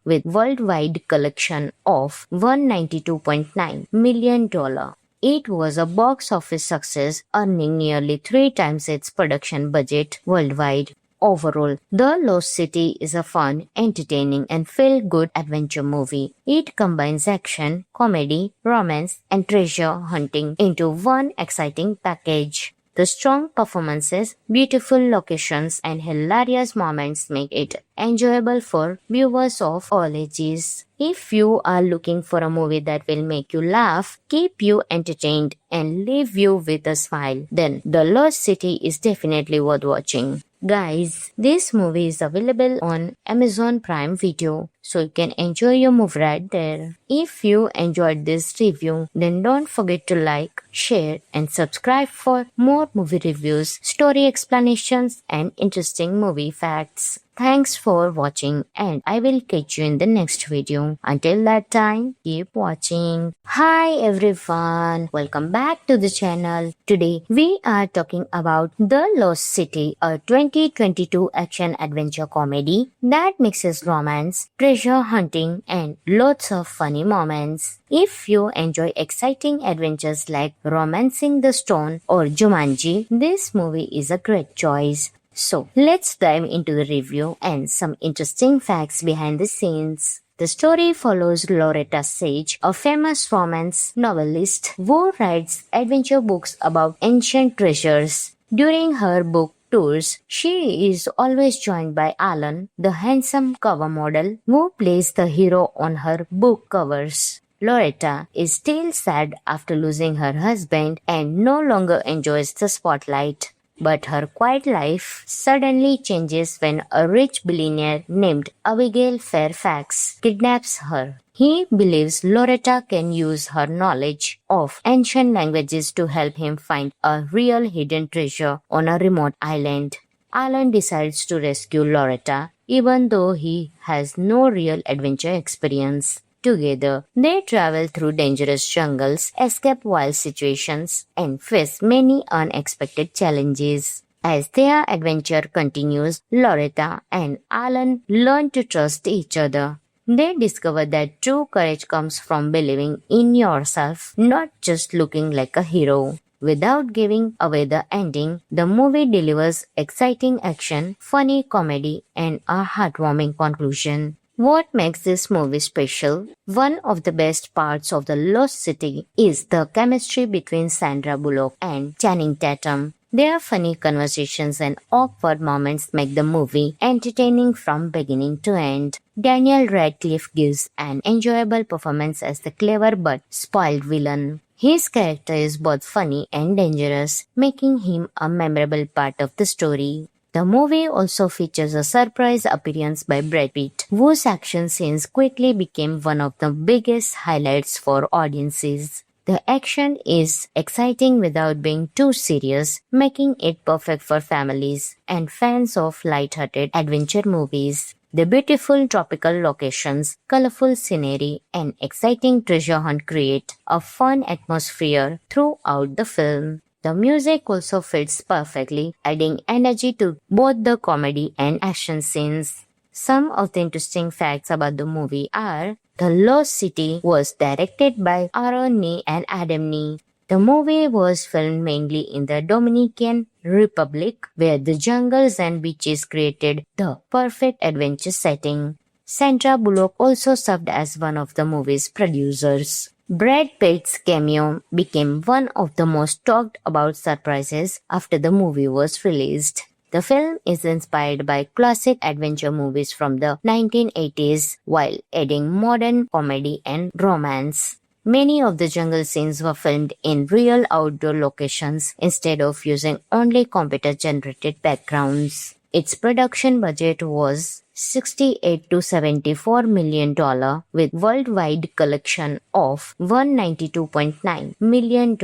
with worldwide collection of $192.9 million. It was a box office success, earning nearly 3 times its production budget worldwide. Overall, The Lost City is a fun, entertaining, and feel-good adventure movie. It combines action, comedy, romance, and treasure hunting into one exciting package. The strong performances, beautiful locations, and hilarious moments make it enjoyable for viewers of all ages. If you are looking for a movie that will make you laugh, keep you entertained, and leave you with a smile, then The Lost City is definitely worth watching. Guys, this movie is available on Amazon Prime Video, so you can enjoy your movie right there. If you enjoyed this review, then don't forget to like, share, and subscribe for more movie reviews, story explanations, and interesting movie facts. Thanks for watching, and I will catch you in the next video. Until that time, keep watching. Hi everyone, welcome back to the channel. Today we are talking about The Lost City, a 2022 action-adventure comedy that mixes romance, treasure hunting, and lots of funny moments. If you enjoy exciting adventures like Romancing the Stone or Jumanji, this movie is a great choice. So, let's dive into the review and some interesting facts behind the scenes. The story follows Loretta Sage, a famous romance novelist who writes adventure books about ancient treasures. During her book tours, she is always joined by Alan, the handsome cover model who plays the hero on her book covers. Loretta is still sad after losing her husband and no longer enjoys the spotlight. But her quiet life suddenly changes when a rich billionaire named Abigail Fairfax kidnaps her. He believes Loretta can use her knowledge of ancient languages to help him find a real hidden treasure on a remote island. Alan decides to rescue Loretta, even though he has no real adventure experience. Together, they travel through dangerous jungles, escape wild situations, and face many unexpected challenges. As their adventure continues, Loretta and Alan learn to trust each other. They discover that true courage comes from believing in yourself, not just looking like a hero. Without giving away the ending, the movie delivers exciting action, funny comedy, and a heartwarming conclusion. What makes this movie special? One of the best parts of The Lost City is the chemistry between Sandra Bullock and Channing Tatum. Their funny conversations and awkward moments make the movie entertaining from beginning to end. Daniel Radcliffe gives an enjoyable performance as the clever but spoiled villain. His character is both funny and dangerous, making him a memorable part of the story. The movie also features a surprise appearance by Brad Pitt, whose action scenes quickly became one of the biggest highlights for audiences. The action is exciting without being too serious, making it perfect for families and fans of light-hearted adventure movies. The beautiful tropical locations, colorful scenery, and exciting treasure hunt create a fun atmosphere throughout the film. The music also fits perfectly, adding energy to both the comedy and action scenes. Some of the interesting facts about the movie are: The Lost City was directed by Aaron Nee and Adam Nee. The movie was filmed mainly in the Dominican Republic, where the jungles and beaches created the perfect adventure setting. Sandra Bullock also served as one of the movie's producers. Brad Pitt's cameo became one of the most talked about surprises after the movie was released. The film is inspired by classic adventure movies from the 1980s while adding modern comedy and romance. Many of the jungle scenes were filmed in real outdoor locations instead of using only computer-generated backgrounds. Its production budget was $68 to $74 million with worldwide collection of $192.9 million.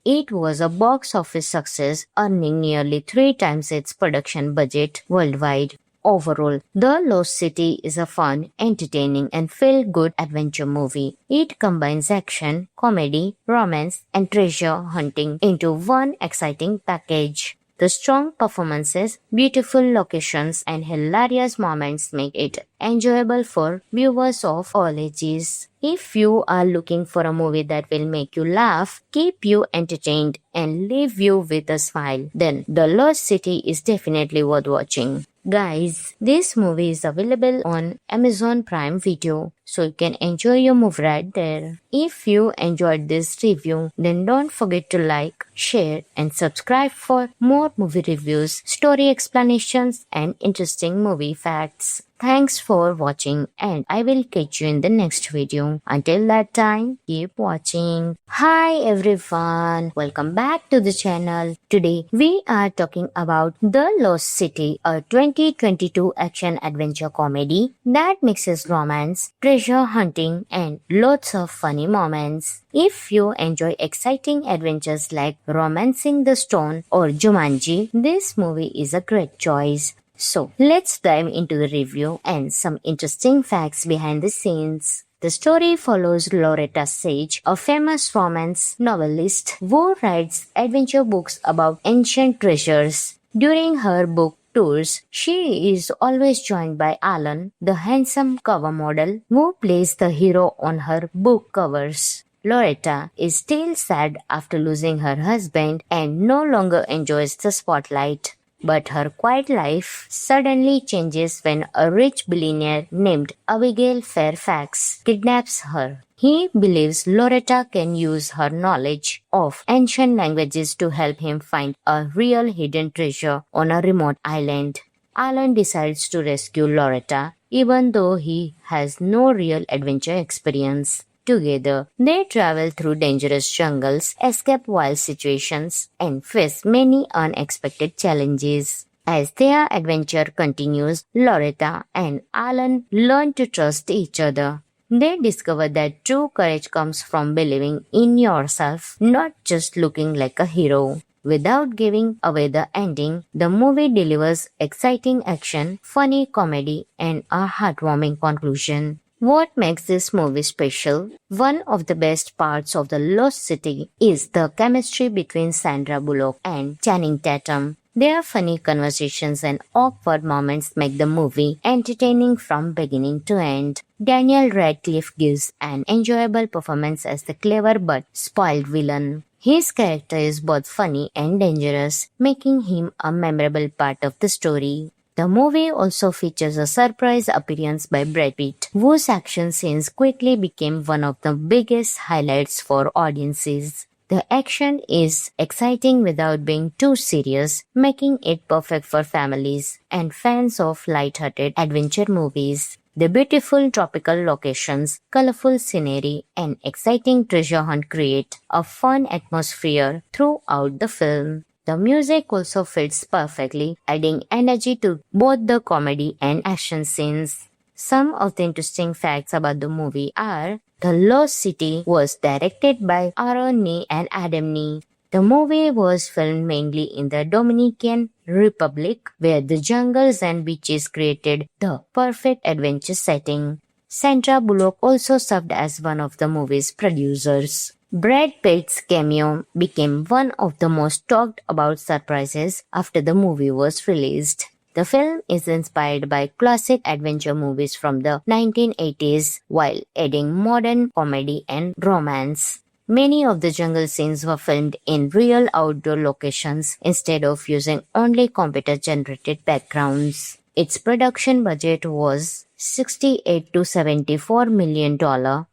It was a box office success, earning nearly 3 times its production budget worldwide. Overall, The Lost City is a fun, entertaining, and feel-good adventure movie. It combines action, comedy, romance, and treasure hunting into one exciting package. The strong performances, beautiful locations, and hilarious moments make it enjoyable for viewers of all ages. If you are looking for a movie that will make you laugh, keep you entertained, and leave you with a smile, then The Lost City is definitely worth watching. Guys, this movie is available on Amazon Prime Video, so you can enjoy your movie right there. If you enjoyed this review, then don't forget to like, share, and subscribe for more movie reviews, story explanations, and interesting movie facts. Thanks for watching, and I will catch you in the next video. Until that time, keep watching. Hi everyone, welcome back to the channel. Today we are talking about The Lost City, a 2022 action adventure comedy that mixes romance, treasure hunting, and lots of funny moments. If you enjoy exciting adventures like Romancing the Stone or Jumanji, this movie is a great choice. So, let's dive into the review and some interesting facts behind the scenes. The story follows Loretta Sage, a famous romance novelist who writes adventure books about ancient treasures. During her book tours, she is always joined by Alan, the handsome cover model who plays the hero on her book covers. Loretta is still sad after losing her husband and no longer enjoys the spotlight. But her quiet life suddenly changes when a rich billionaire named Abigail Fairfax kidnaps her. He believes Loretta can use her knowledge of ancient languages to help him find a real hidden treasure on a remote island. Alan decides to rescue Loretta, even though he has no real adventure experience. Together, they travel through dangerous jungles, escape wild situations, and face many unexpected challenges. As their adventure continues, Loretta and Alan learn to trust each other. They discover that true courage comes from believing in yourself, not just looking like a hero. Without giving away the ending, the movie delivers exciting action, funny comedy, and a heartwarming conclusion. What makes this movie special? One of the best parts of The Lost City is the chemistry between Sandra Bullock and Channing Tatum. Their funny conversations and awkward moments make the movie entertaining from beginning to end. Daniel Radcliffe gives an enjoyable performance as the clever but spoiled villain. His character is both funny and dangerous, making him a memorable part of the story. The movie also features a surprise appearance by Brad Pitt, whose action scenes quickly became one of the biggest highlights for audiences. The action is exciting without being too serious, making it perfect for families and fans of light-hearted adventure movies. The beautiful tropical locations, colorful scenery, and exciting treasure hunt create a fun atmosphere throughout the film. The music also fits perfectly, adding energy to both the comedy and action scenes. Some of the interesting facts about the movie are: The Lost City was directed by Aaron Nee and Adam Nee. The movie was filmed mainly in the Dominican Republic, where the jungles and beaches created the perfect adventure setting. Sandra Bullock also served as one of the movie's producers. Brad Pitt's cameo became one of the most talked about surprises after the movie was released. The film is inspired by classic adventure movies from the 1980s while adding modern comedy and romance. Many of the jungle scenes were filmed in real outdoor locations instead of using only computer-generated backgrounds. Its production budget was $68 to $74 million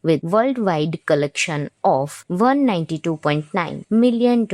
with worldwide collection of $192.9 million.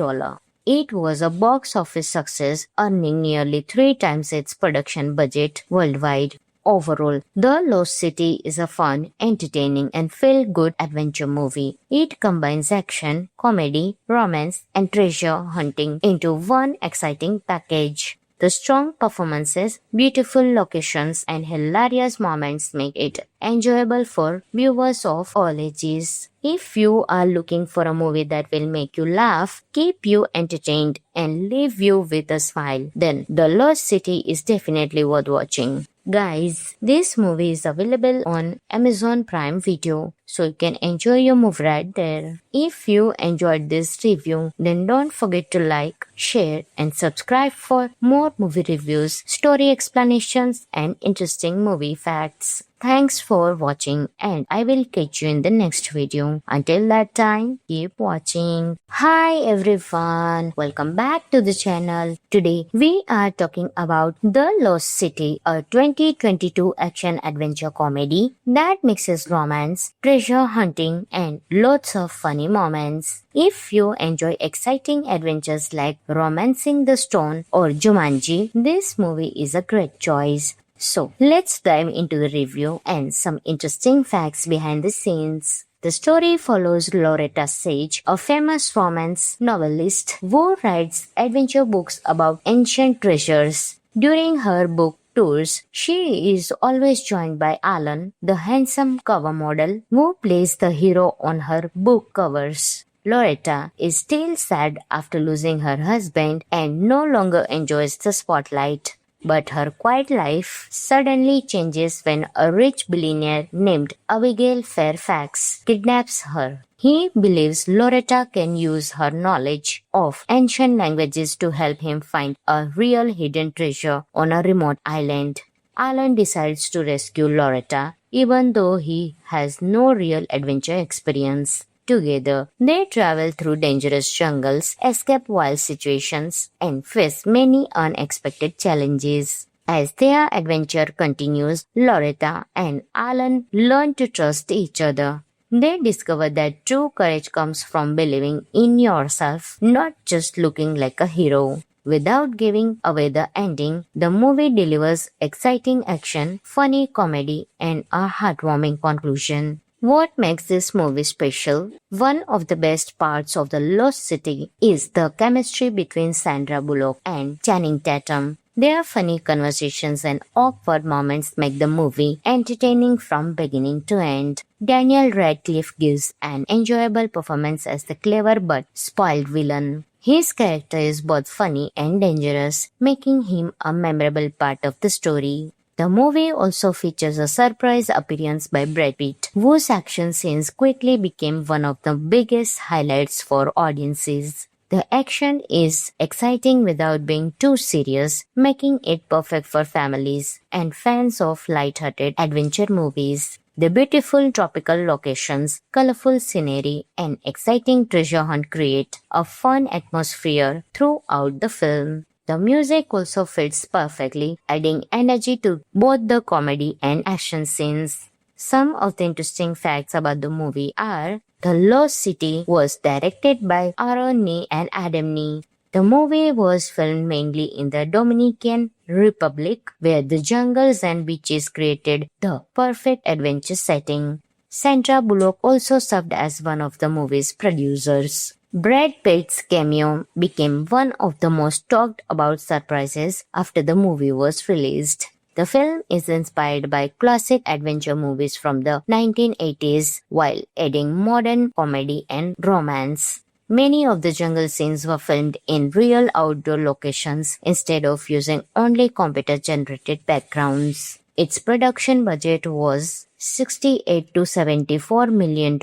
It was a box office success, earning nearly 3 times its production budget worldwide. Overall, The Lost City is a fun, entertaining, and feel-good adventure movie. It combines action, comedy, romance, and treasure hunting into one exciting package. The strong performances, beautiful locations, and hilarious moments make it enjoyable for viewers of all ages. If you are looking for a movie that will make you laugh, keep you entertained, and leave you with a smile, then The Lost City is definitely worth watching. Guys, this movie is available on Amazon Prime Video, so you can enjoy your movie right there. If you enjoyed this review, then don't forget to like, share, and subscribe for more movie reviews, story explanations, and interesting movie facts. Thanks for watching, and I will catch you in the next video. Until that time, keep watching. Hi everyone, welcome back to the channel. Today we are talking about The Lost City, a 2022 action adventure comedy that mixes romance, treasure hunting, and lots of funny moments. If you enjoy exciting adventures like Romancing the Stone or Jumanji, this movie is a great choice. So, let's dive into the review and some interesting facts behind the scenes. The story follows Loretta Sage, a famous romance novelist who writes adventure books about ancient treasures. During her book tours, she is always joined by Alan, the handsome cover model who plays the hero on her book covers. Loretta is still sad after losing her husband and no longer enjoys the spotlight. But her quiet life suddenly changes when a rich billionaire named Abigail Fairfax kidnaps her. He believes Loretta can use her knowledge of ancient languages to help him find a real hidden treasure on a remote island. Alan decides to rescue Loretta, even though he has no real adventure experience. Together, they travel through dangerous jungles, escape wild situations, and face many unexpected challenges. As their adventure continues, Loretta and Alan learn to trust each other. They discover that true courage comes from believing in yourself, not just looking like a hero. Without giving away the ending, the movie delivers exciting action, funny comedy, and a heartwarming conclusion. What makes this movie special? One of the best parts of The Lost City is the chemistry between Sandra Bullock and Channing Tatum. Their funny conversations and awkward moments make the movie entertaining from beginning to end. Daniel Radcliffe gives an enjoyable performance as the clever but spoiled villain. His character is both funny and dangerous, making him a memorable part of the story. The movie also features a surprise appearance by Brad Pitt, whose action scenes quickly became one of the biggest highlights for audiences. The action is exciting without being too serious, making it perfect for families and fans of light-hearted adventure movies. The beautiful tropical locations, colorful scenery, and exciting treasure hunt create a fun atmosphere throughout the film. The music also fits perfectly, adding energy to both the comedy and action scenes. Some of the interesting facts about the movie are: The Lost City was directed by Aaron Nee and Adam Nee. The movie was filmed mainly in the Dominican Republic, where the jungles and beaches created the perfect adventure setting. Sandra Bullock also served as one of the movie's producers. Brad Pitt's cameo became one of the most talked about surprises after the movie was released. The film is inspired by classic adventure movies from the 1980s while adding modern comedy and romance. Many of the jungle scenes were filmed in real outdoor locations instead of using only computer-generated backgrounds. Its production budget was $68 to $74 million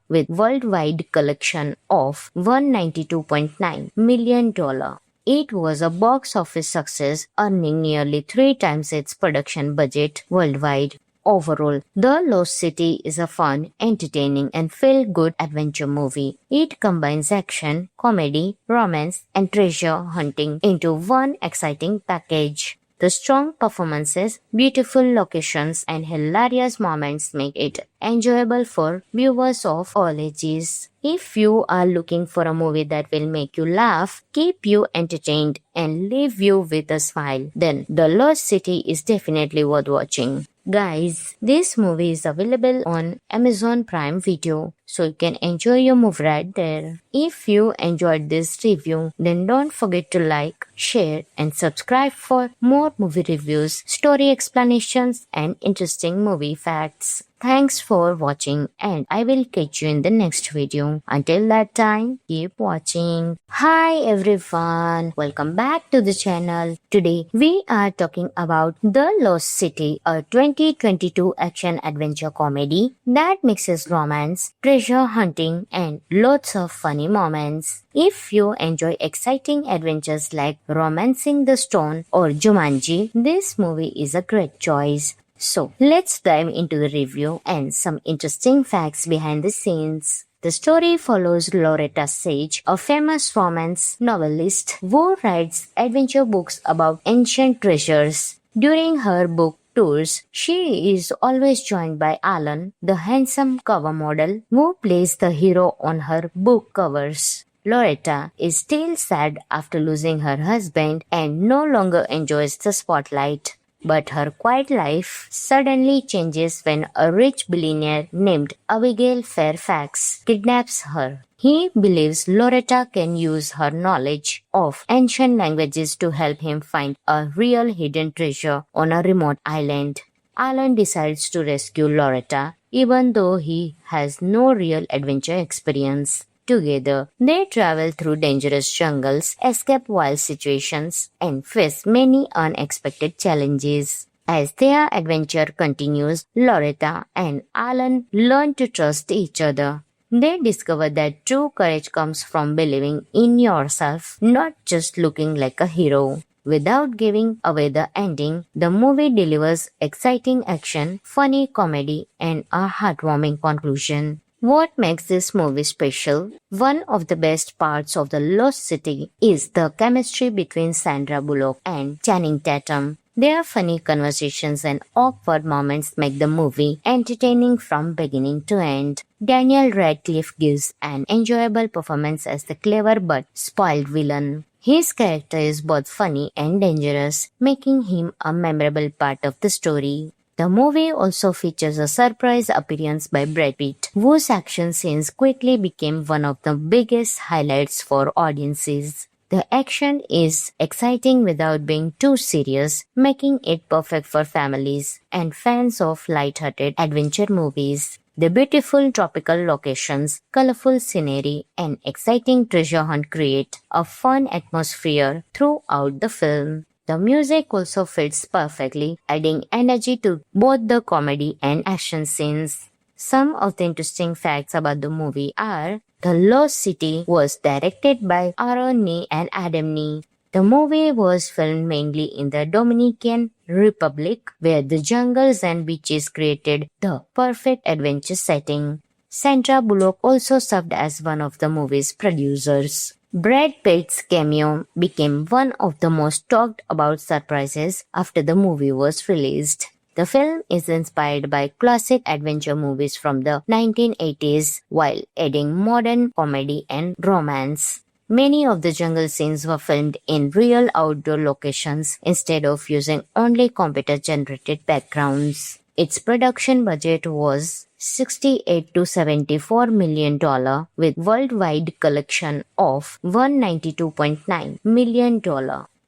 with worldwide collection of $192.9 million. It was a box office success, earning nearly 3 times its production budget worldwide. Overall, The Lost City is a fun, entertaining, and feel-good adventure movie. It combines action, comedy, romance, and treasure hunting into one exciting package. The strong performances, beautiful locations, and hilarious moments make it enjoyable for viewers of all ages. If you are looking for a movie that will make you laugh, keep you entertained, and leave you with a smile, then The Lost City is definitely worth watching. Guys, this movie is available on Amazon Prime Video, so you can enjoy your movie right there. If you enjoyed this review, then don't forget to like, share and subscribe for more movie reviews, story explanations and interesting movie facts. Thanks for watching and I will catch you in the next video. Until that time, keep watching. Hi everyone, welcome back to the channel. Today we are talking about The Lost City, a 2022 action adventure comedy that mixes romance, treasure hunting and lots of funny moments. If you enjoy exciting adventures like Romancing the Stone or Jumanji, this movie is a great choice. So, let's dive into the review and some interesting facts behind the scenes. The story follows Loretta Sage, a famous romance novelist who writes adventure books about ancient treasures. During her book tours, she is always joined by Alan, the handsome cover model who plays the hero on her book covers. Loretta is still sad after losing her husband and no longer enjoys the spotlight. But her quiet life suddenly changes when a rich billionaire named Abigail Fairfax kidnaps her. He believes Loretta can use her knowledge of ancient languages to help him find a real hidden treasure on a remote island. Alan decides to rescue Loretta even though he has no real adventure experience. Together, they travel through dangerous jungles, escape wild situations, and face many unexpected challenges. As their adventure continues, Loretta and Alan learn to trust each other. They discover that true courage comes from believing in yourself, not just looking like a hero. Without giving away the ending, the movie delivers exciting action, funny comedy, and a heartwarming conclusion. What makes this movie special? One of the best parts of The Lost City is the chemistry between Sandra Bullock and Channing Tatum. Their funny conversations and awkward moments make the movie entertaining from beginning to end. Daniel Radcliffe gives an enjoyable performance as the clever but spoiled villain. His character is both funny and dangerous, making him a memorable part of the story. The movie also features a surprise appearance by Brad Pitt, whose action scenes quickly became one of the biggest highlights for audiences. The action is exciting without being too serious, making it perfect for families and fans of light-hearted adventure movies. The beautiful tropical locations, colorful scenery, and exciting treasure hunt create a fun atmosphere throughout the film. The music also fits perfectly, adding energy to both the comedy and action scenes. Some of the interesting facts about the movie are: The Lost City was directed by Aaron Nee and Adam Nee. The movie was filmed mainly in the Dominican Republic, where the jungles and beaches created the perfect adventure setting. Sandra Bullock also served as one of the movie's producers. Brad Pitt's cameo became one of the most talked about surprises after the movie was released. The film is inspired by classic adventure movies from the 1980s while adding modern comedy and romance. Many of the jungle scenes were filmed in real outdoor locations instead of using only computer-generated backgrounds. Its production budget was $68 to $74 million with worldwide collection of $192.9 million.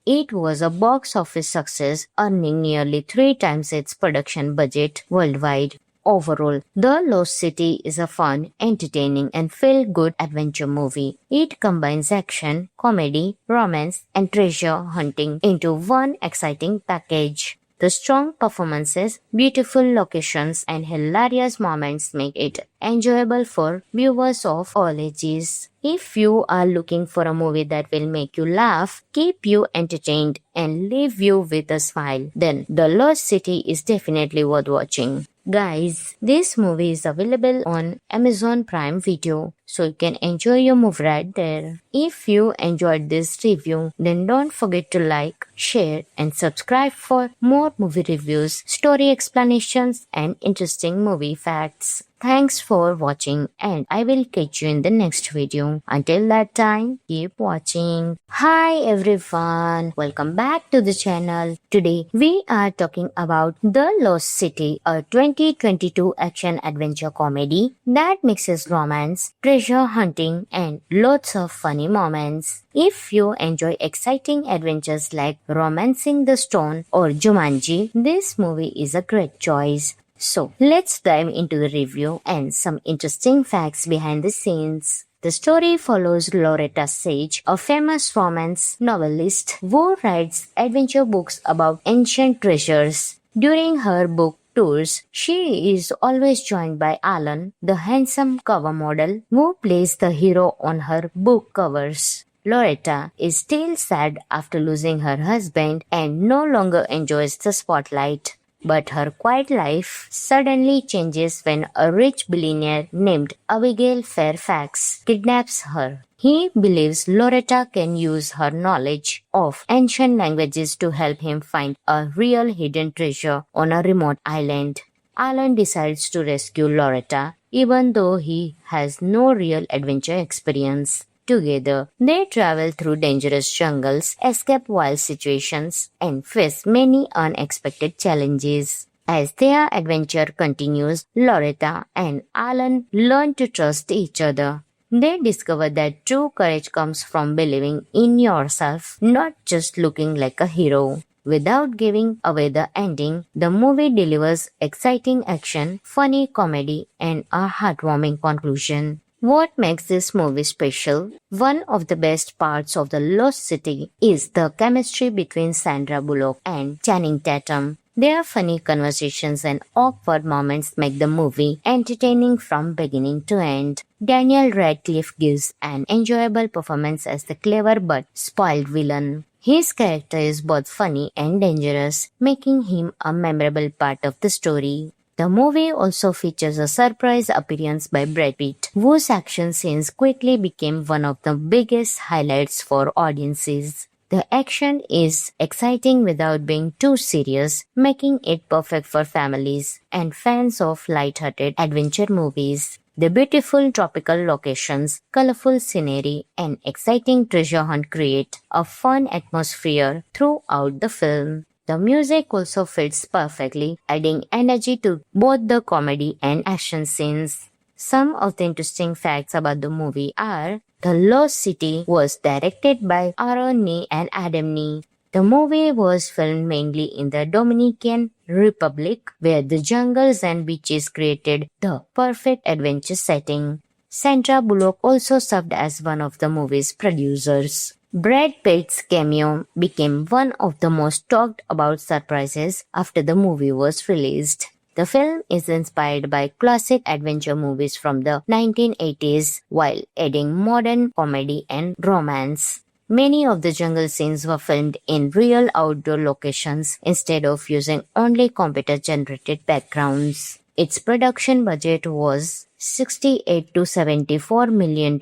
It was a box office success, earning nearly 3 times its production budget worldwide. Overall, The Lost City is a fun, entertaining and feel-good adventure movie. It combines action, comedy, romance and treasure hunting into one exciting package. The strong performances, beautiful locations, and hilarious moments make it enjoyable for viewers of all ages. If you are looking for a movie that will make you laugh, keep you entertained, and leave you with a smile, then The Lost City is definitely worth watching. Guys, this movie is available on Amazon Prime Video. so you can enjoy your movie right there. If you enjoyed this review, then don't forget to like, share and subscribe for more movie reviews, story explanations and interesting movie facts. Thanks for watching and I will catch you in the next video. Until that time, keep watching. Hi everyone, welcome back to the channel. Today we are talking about The Lost City, a 2022 action adventure comedy that mixes romance, treasure hunting and lots of funny moments. If you enjoy exciting adventures like Romancing the Stone or Jumanji, this movie is a great choice. So, let's dive into the review and some interesting facts behind the scenes. The story follows Loretta Sage, a famous romance novelist who writes adventure books about ancient treasures. During her book tours, she is always joined by Alan, the handsome cover model who plays the hero on her book covers. Loretta is still sad after losing her husband and no longer enjoys the spotlight. But her quiet life suddenly changes when a rich billionaire named Abigail Fairfax kidnaps her. He believes Loretta can use her knowledge of ancient languages to help him find a real hidden treasure on a remote island. Alan decides to rescue Loretta even though he has no real adventure experience. Together, they travel through dangerous jungles, escape wild situations, and face many unexpected challenges. As their adventure continues, Loretta and Alan learn to trust each other. They discover that true courage comes from believing in yourself, not just looking like a hero. Without giving away the ending, the movie delivers exciting action, funny comedy, and a heartwarming conclusion. What makes this movie special? One of the best parts of The Lost City is the chemistry between Sandra Bullock and Channing Tatum. Their funny conversations and awkward moments make the movie entertaining from beginning to end. Daniel Radcliffe gives an enjoyable performance as the clever but spoiled villain. His character is both funny and dangerous, making him a memorable part of the story. The movie also features a surprise appearance by Brad Pitt, whose action scenes quickly became one of the biggest highlights for audiences. The action is exciting without being too serious, making it perfect for families and fans of light-hearted adventure movies. The beautiful tropical locations, colorful scenery, and exciting treasure hunt create a fun atmosphere throughout the film. The music also fits perfectly, adding energy to both the comedy and action scenes. Some of the interesting facts about the movie are: The Lost City was directed by Aaron Nee and Adam Nee. The movie was filmed mainly in the Dominican Republic, where the jungles and beaches created the perfect adventure setting. Sandra Bullock also served as one of the movie's producers. Brad Pitt's cameo became one of the most talked about surprises after the movie was released. The film is inspired by classic adventure movies from the 1980s while adding modern comedy and romance. Many of the jungle scenes were filmed in real outdoor locations instead of using only computer-generated backgrounds. Its production budget was $68 to $74 million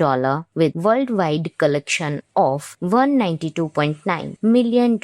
with worldwide collection of $192.9 million.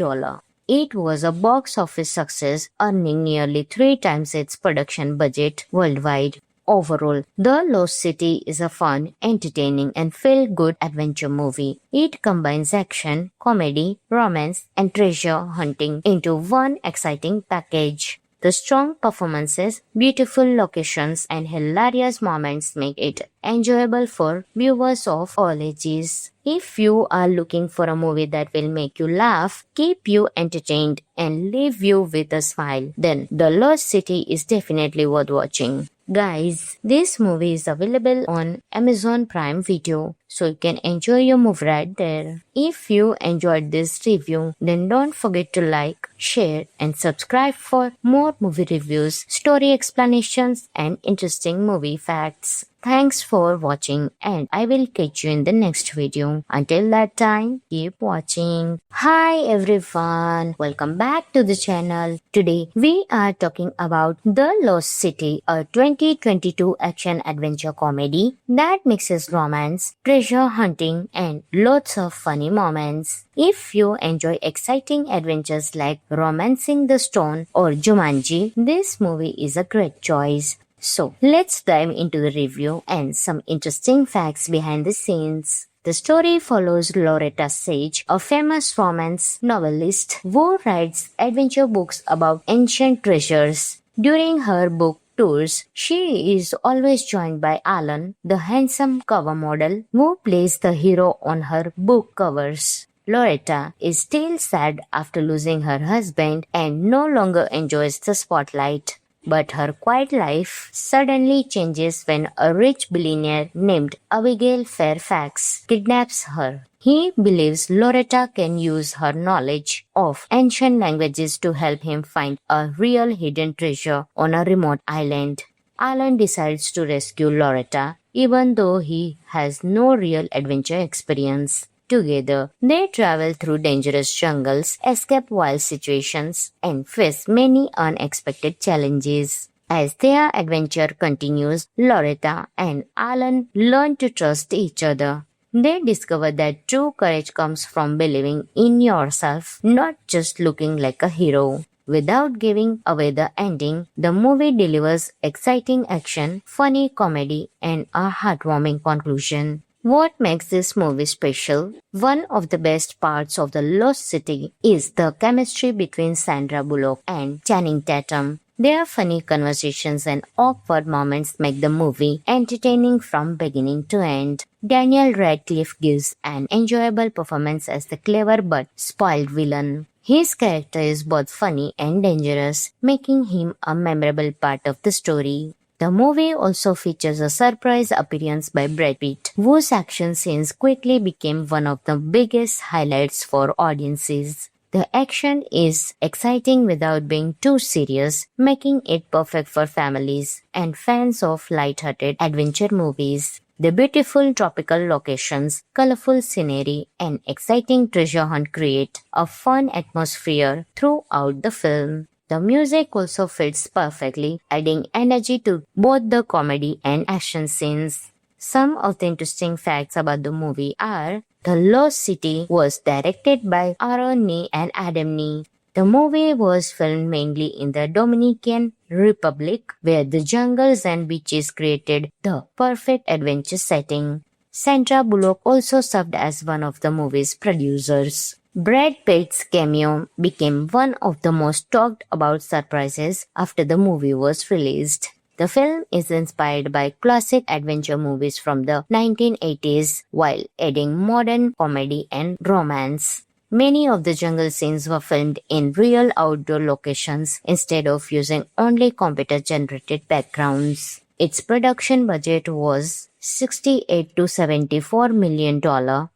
It was a box office success, earning nearly 3 times its production budget worldwide. Overall, The Lost City is a fun, entertaining, and feel-good adventure movie. It combines action, comedy, romance, and treasure hunting into one exciting package. The strong performances, beautiful locations, and hilarious moments make it enjoyable for viewers of all ages. If you are looking for a movie that will make you laugh, keep you entertained, and leave you with a smile, then The Lost City is definitely worth watching. Guys, this movie is available on Amazon Prime Video, so you can enjoy your movie right there. If you enjoyed this review, then don't forget to like, share, and subscribe for more movie reviews, story explanations, and interesting movie facts. Thanks for watching and I will catch you in the next video. Until that time, keep watching. Hi everyone, welcome back to the channel. Today we are talking about The Lost City, a 2022 action adventure comedy that mixes romance, treasure hunting and lots of funny moments. If you enjoy exciting adventures like Romancing the Stone or Jumanji, this movie is a great choice. So, let's dive into the review and some interesting facts behind the scenes. The story follows Loretta Sage, a famous romance novelist who writes adventure books about ancient treasures. During her book tours, she is always joined by Alan, the handsome cover model who plays the hero on her book covers. Loretta is still sad after losing her husband and no longer enjoys the spotlight. But her quiet life suddenly changes when a rich billionaire named Abigail Fairfax kidnaps her. He believes Loretta can use her knowledge of ancient languages to help him find a real hidden treasure on a remote island. Alan decides to rescue Loretta, even though he has no real adventure experience. Together, they travel through dangerous jungles, escape wild situations, and face many unexpected challenges. As their adventure continues, Loretta and Alan learn to trust each other. They discover that true courage comes from believing in yourself, not just looking like a hero. Without giving away the ending, the movie delivers exciting action, funny comedy, and a heartwarming conclusion. What makes this movie special? One of the best parts of The Lost City is the chemistry between Sandra Bullock and Channing Tatum. Their funny conversations and awkward moments make the movie entertaining from beginning to end. Daniel Radcliffe gives an enjoyable performance as the clever but spoiled villain. His character is both funny and dangerous, making him a memorable part of the story. The movie also features a surprise appearance by Brad Pitt, whose action scenes quickly became one of the biggest highlights for audiences. The action is exciting without being too serious, making it perfect for families and fans of light-hearted adventure movies. The beautiful tropical locations, colorful scenery, and exciting treasure hunt create a fun atmosphere throughout the film. The music also fits perfectly, adding energy to both the comedy and action scenes. Some of the interesting facts about the movie are: The Lost City was directed by Aaron Nee and Adam Nee. The movie was filmed mainly in the Dominican Republic, where the jungles and beaches created the perfect adventure setting. Sandra Bullock also served as one of the movie's producers. Brad Pitt's cameo became one of the most talked about surprises after the movie was released. The film is inspired by classic adventure movies from the 1980s while adding modern comedy and romance. Many of the jungle scenes were filmed in real outdoor locations instead of using only computer-generated backgrounds. Its production budget was $68 to $74 million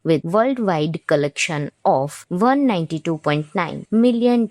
with worldwide collection of $192.9 million.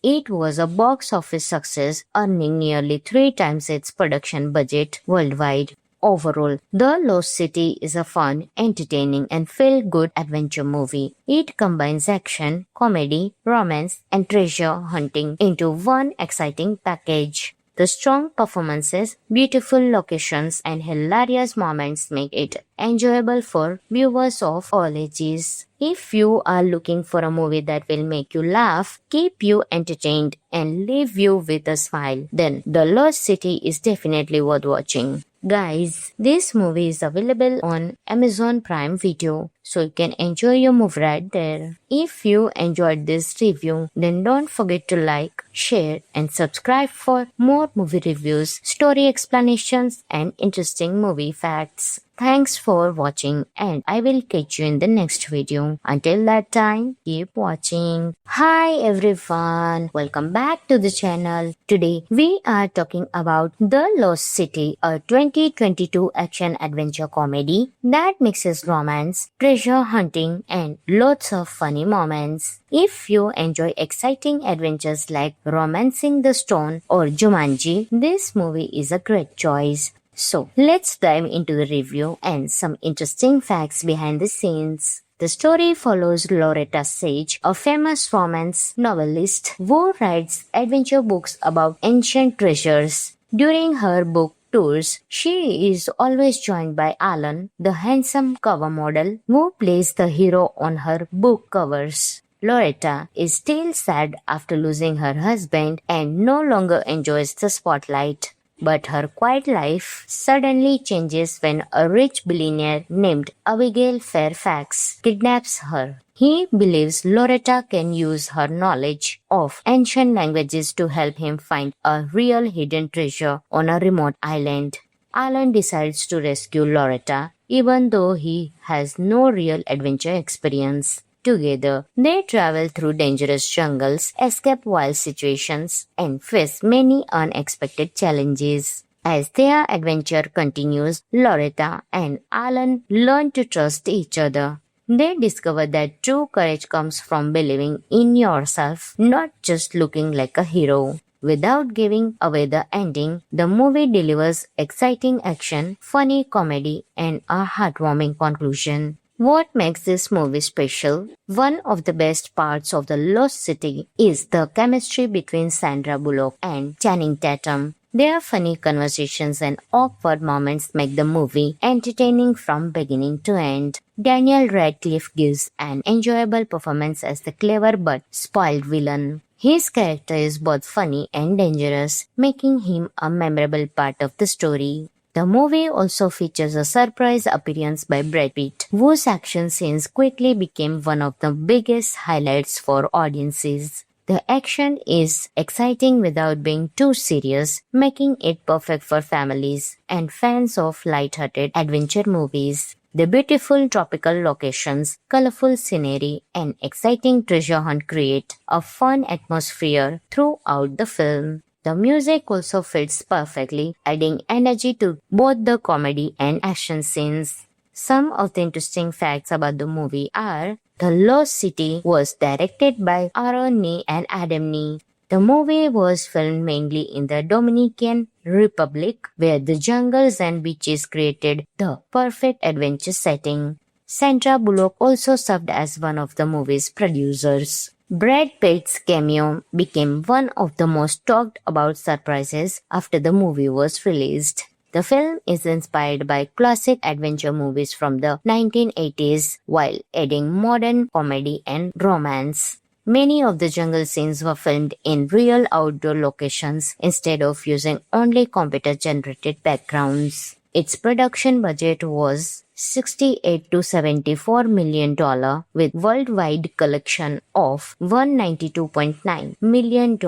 It was a box office success, earning nearly 3 times its production budget worldwide. Overall, The Lost City is a fun, entertaining, and feel-good adventure movie. It combines action, comedy, romance, and treasure hunting into one exciting package. The strong performances, beautiful locations, and hilarious moments make it enjoyable for viewers of all ages. If you are looking for a movie that will make you laugh, keep you entertained, and leave you with a smile, then The Lost City is definitely worth watching. Guys, this movie is available on Amazon Prime Video, so you can enjoy your movie right there. If you enjoyed this review, then don't forget to like, share, and subscribe for more movie reviews, story explanations, and interesting movie facts. Thanks for watching and I will catch you in the next video. Until that time, keep watching. Hi everyone, welcome back to the channel. Today we are talking about The Lost City, a 2022 action adventure comedy that mixes romance, treasure hunting, and lots of funny moments. If you enjoy exciting adventures like Romancing the Stone or Jumanji, this movie is a great choice. So let's dive into the review and some interesting facts behind the scenes. The story follows Loretta Sage, a famous romance novelist who writes adventure books about ancient treasures. During her book tours, she is always joined by Alan, the handsome cover model who plays the hero on her book covers. Loretta is still sad after losing her husband and no longer enjoys the spotlight. But her quiet life suddenly changes when a rich billionaire named Abigail Fairfax kidnaps her. He believes Loretta can use her knowledge of ancient languages to help him find a real hidden treasure on a remote island. Alan decides to rescue Loretta, even though he has no real adventure experience. Together, they travel through dangerous jungles, escape wild situations, and face many unexpected challenges. As their adventure continues, Loretta and Alan learn to trust each other. They discover that true courage comes from believing in yourself, not just looking like a hero. Without giving away the ending, the movie delivers exciting action, funny comedy, and a heartwarming conclusion. What makes this movie special? One of the best parts of The Lost City is the chemistry between Sandra Bullock and Channing Tatum. Their funny conversations and awkward moments make the movie entertaining from beginning to end. Daniel Radcliffe gives an enjoyable performance as the clever but spoiled villain. His character is both funny and dangerous, making him a memorable part of the story. The movie also features a surprise appearance by Brad Pitt, whose action scenes quickly became one of the biggest highlights for audiences. The action is exciting without being too serious, making it perfect for families and fans of light-hearted adventure movies. The beautiful tropical locations, colorful scenery, and exciting treasure hunt create a fun atmosphere throughout the film. The music also fits perfectly, adding energy to both the comedy and action scenes. Some of the interesting facts about the movie are: The Lost City was directed by Aaron Nee and Adam Nee. The movie was filmed mainly in the Dominican Republic, where the jungles and beaches created the perfect adventure setting. Sandra Bullock also served as one of the movie's producers. Brad Pitt's cameo became one of the most talked about surprises after the movie was released. The film is inspired by classic adventure movies from the 1980s while adding modern comedy and romance. Many of the jungle scenes were filmed in real outdoor locations instead of using only computer-generated backgrounds. Its production budget was $68 to $74 million with worldwide collection of $192.9 million.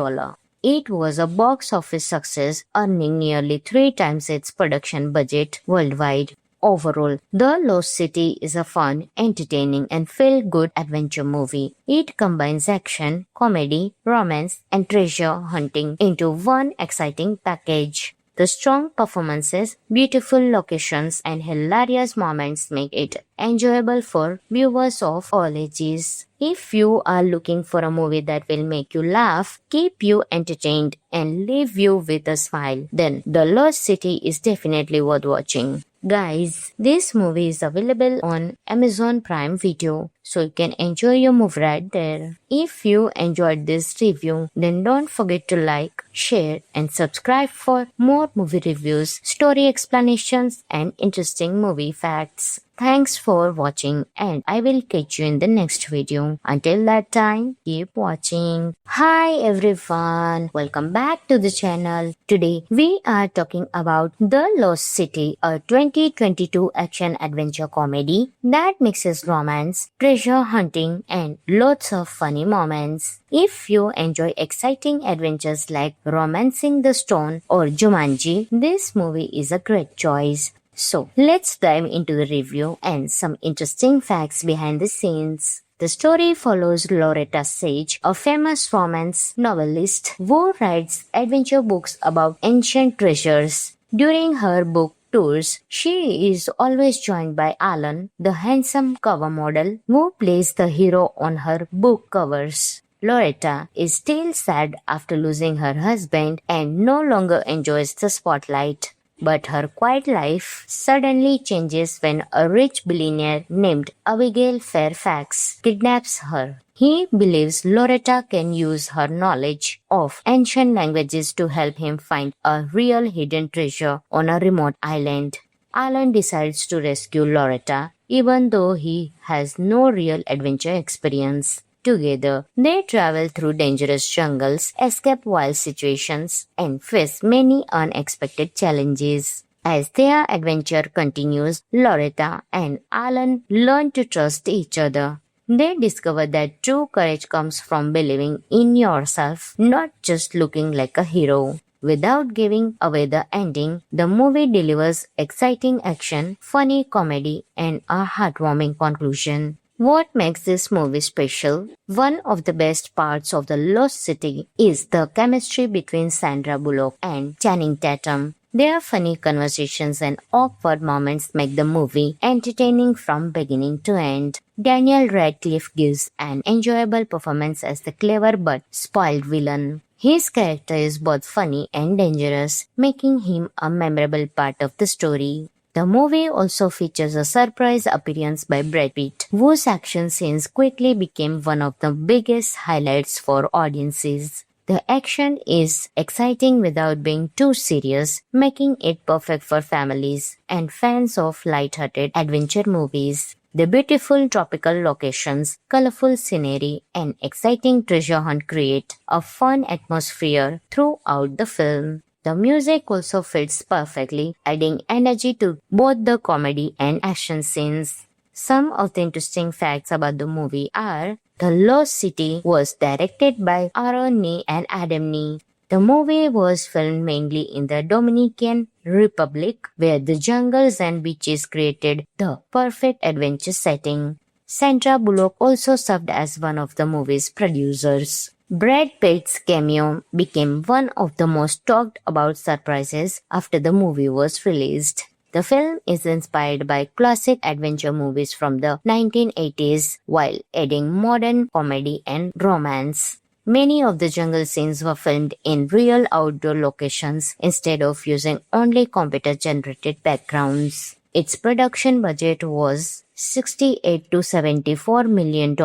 It was a box office success, earning nearly 3 times its production budget worldwide. Overall, The Lost City is a fun, entertaining, and feel-good adventure movie. It combines action, comedy, romance, and treasure hunting into one exciting package. The strong performances, beautiful locations, and hilarious moments make it enjoyable for viewers of all ages. If you are looking for a movie that will make you laugh, keep you entertained, and leave you with a smile, then The Lost City is definitely worth watching. Guys, this movie is available on Amazon Prime Video, so you can enjoy your movie right there. If you enjoyed this review, then don't forget to like, share, and subscribe for more movie reviews, story explanations, and interesting movie facts. Thanks for watching, and I will catch you in the next video. Until that time, keep watching. Hi everyone, welcome back to the channel. Today we are talking about The Lost City, a 2022 action-adventure comedy that mixes romance, treasure hunting, and lots of funny moments. If you enjoy exciting adventures like Romancing the Stone or Jumanji, this movie is a great choice. So, let's dive into the review and some interesting facts behind the scenes. The story follows Loretta Sage, a famous romance novelist who writes adventure books about ancient treasures. During her book tours, she is always joined by Alan, the handsome cover model who plays the hero on her book covers. Loretta is still sad after losing her husband and no longer enjoys the spotlight. But her quiet life suddenly changes when a rich billionaire named Abigail Fairfax kidnaps her. He believes Loretta can use her knowledge of ancient languages to help him find a real hidden treasure on a remote island. Alan decides to rescue Loretta, even though he has no real adventure experience. Together, they travel through dangerous jungles, escape wild situations, and face many unexpected challenges. As their adventure continues, Loretta and Alan learn to trust each other. They discover that true courage comes from believing in yourself, not just looking like a hero. Without giving away the ending, the movie delivers exciting action, funny comedy, and a heartwarming conclusion. What makes this movie special? One of the best parts of The Lost City is the chemistry between Sandra Bullock and Channing Tatum. Their funny conversations and awkward moments make the movie entertaining from beginning to end. Daniel Radcliffe gives an enjoyable performance as the clever but spoiled villain. His character is both funny and dangerous, making him a memorable part of the story. The movie also features a surprise appearance by Brad Pitt, whose action scenes quickly became one of the biggest highlights for audiences. The action is exciting without being too serious, making it perfect for families and fans of light-hearted adventure movies. The beautiful tropical locations, colorful scenery, and exciting treasure hunt create a fun atmosphere throughout the film. The music also fits perfectly, adding energy to both the comedy and action scenes. Some of the interesting facts about the movie are: The Lost City was directed by Aaron Nee and Adam Nee. The movie was filmed mainly in the Dominican Republic, where the jungles and beaches created the perfect adventure setting. Sandra Bullock also served as one of the movie's producers. Brad Pitt's cameo became one of the most talked about surprises after the movie was released. The film is inspired by classic adventure movies from the 1980s while adding modern comedy and romance. Many of the jungle scenes were filmed in real outdoor locations instead of using only computer-generated backgrounds. Its production budget was $68 to $74 million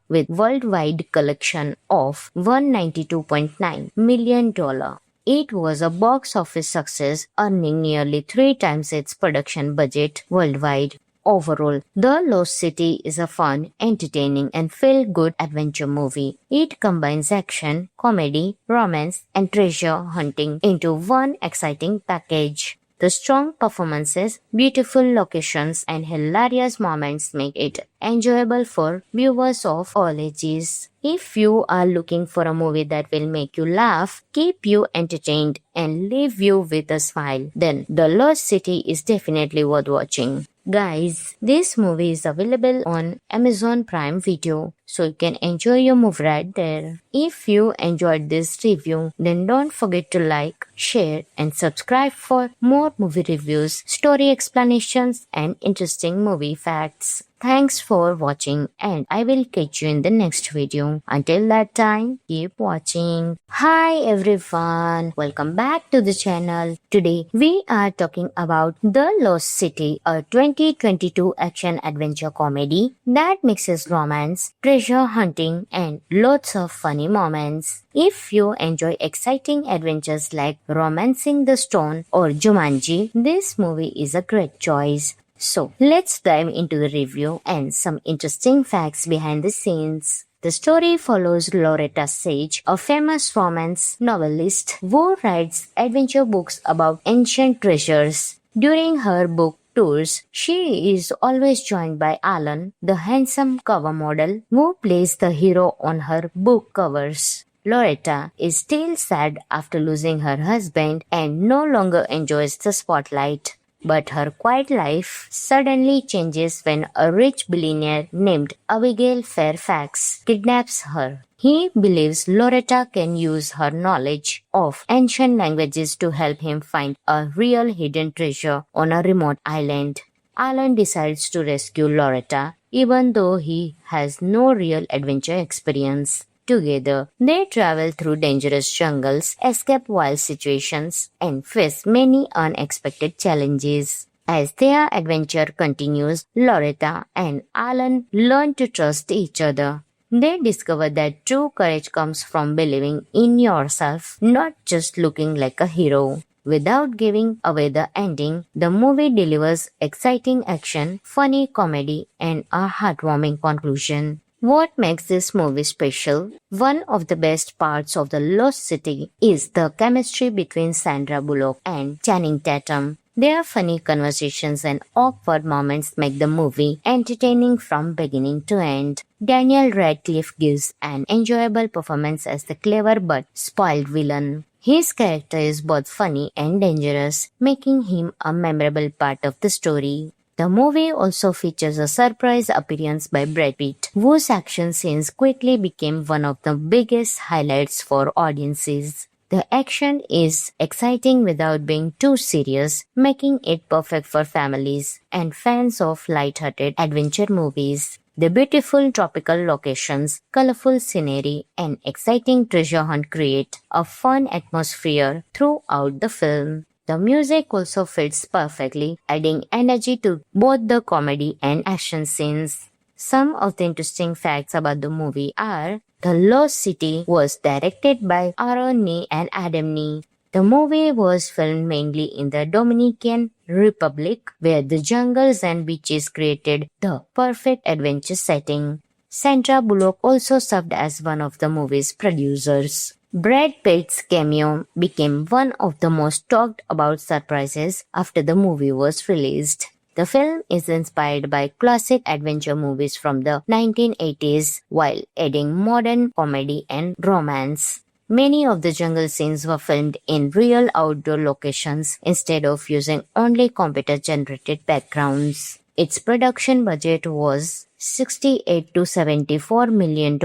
with worldwide collection of $192.9 million. It was a box office success, earning nearly 3 times its production budget worldwide. Overall, The Lost City is a fun, entertaining, and feel-good adventure movie. It combines action, comedy, romance, and treasure hunting into one exciting package. The strong performances, beautiful locations, and hilarious moments make it enjoyable for viewers of all ages. If you are looking for a movie that will make you laugh, keep you entertained, and leave you with a smile, then The Lost City is definitely worth watching. Guys, this movie is available on Amazon Prime Video, so you can enjoy your movie right there. If you enjoyed this review, then don't forget to like, share, and subscribe for more movie reviews, story explanations, and interesting movie facts. Thanks for watching, and I will catch you in the next video. Until that time, keep watching. Hi everyone, welcome back to the channel. Today we are talking about The Lost City, a 2022 action adventure comedy that mixes romance, treasure hunting, and lots of funny moments. If you enjoy exciting adventures like Romancing the Stone or Jumanji, this movie is a great choice. So, let's dive into the review and some interesting facts behind the scenes. The story follows Loretta Sage, a famous romance novelist who writes adventure books about ancient treasures. During her book tours, she is always joined by Alan, the handsome cover model who plays the hero on her book covers. Loretta is still sad after losing her husband and no longer enjoys the spotlight. But her quiet life suddenly changes when a rich billionaire named Abigail Fairfax kidnaps her. He believes Loretta can use her knowledge of ancient languages to help him find a real hidden treasure on a remote island. Alan decides to rescue Loretta, even though he has no real adventure experience. Together, they travel through dangerous jungles, escape wild situations, and face many unexpected challenges. As their adventure continues, Loretta and Alan learn to trust each other. They discover that true courage comes from believing in yourself, not just looking like a hero. Without giving away the ending, the movie delivers exciting action, funny comedy, and a heartwarming conclusion. What makes this movie special? One of the best parts of The Lost City is the chemistry between Sandra Bullock and Channing Tatum. Their funny conversations and awkward moments make the movie entertaining from beginning to end. Daniel Radcliffe gives an enjoyable performance as the clever but spoiled villain. His character is both funny and dangerous, making him a memorable part of the story. The movie also features a surprise appearance by Brad Pitt, whose action scenes quickly became one of the biggest highlights for audiences. The action is exciting without being too serious, making it perfect for families and fans of light-hearted adventure movies. The beautiful tropical locations, colorful scenery, and exciting treasure hunt create a fun atmosphere throughout the film. The music also fits perfectly, adding energy to both the comedy and action scenes. Some of the interesting facts about the movie are: The Lost City was directed by Aaron Nee and Adam Nee. The movie was filmed mainly in the Dominican Republic, where the jungles and beaches created the perfect adventure setting. Sandra Bullock also served as one of the movie's producers. Brad Pitt's cameo became one of the most talked about surprises after the movie was released. The film is inspired by classic adventure movies from the 1980s while adding modern comedy and romance. Many of the jungle scenes were filmed in real outdoor locations instead of using only computer-generated backgrounds. Its production budget was $68 to $74 million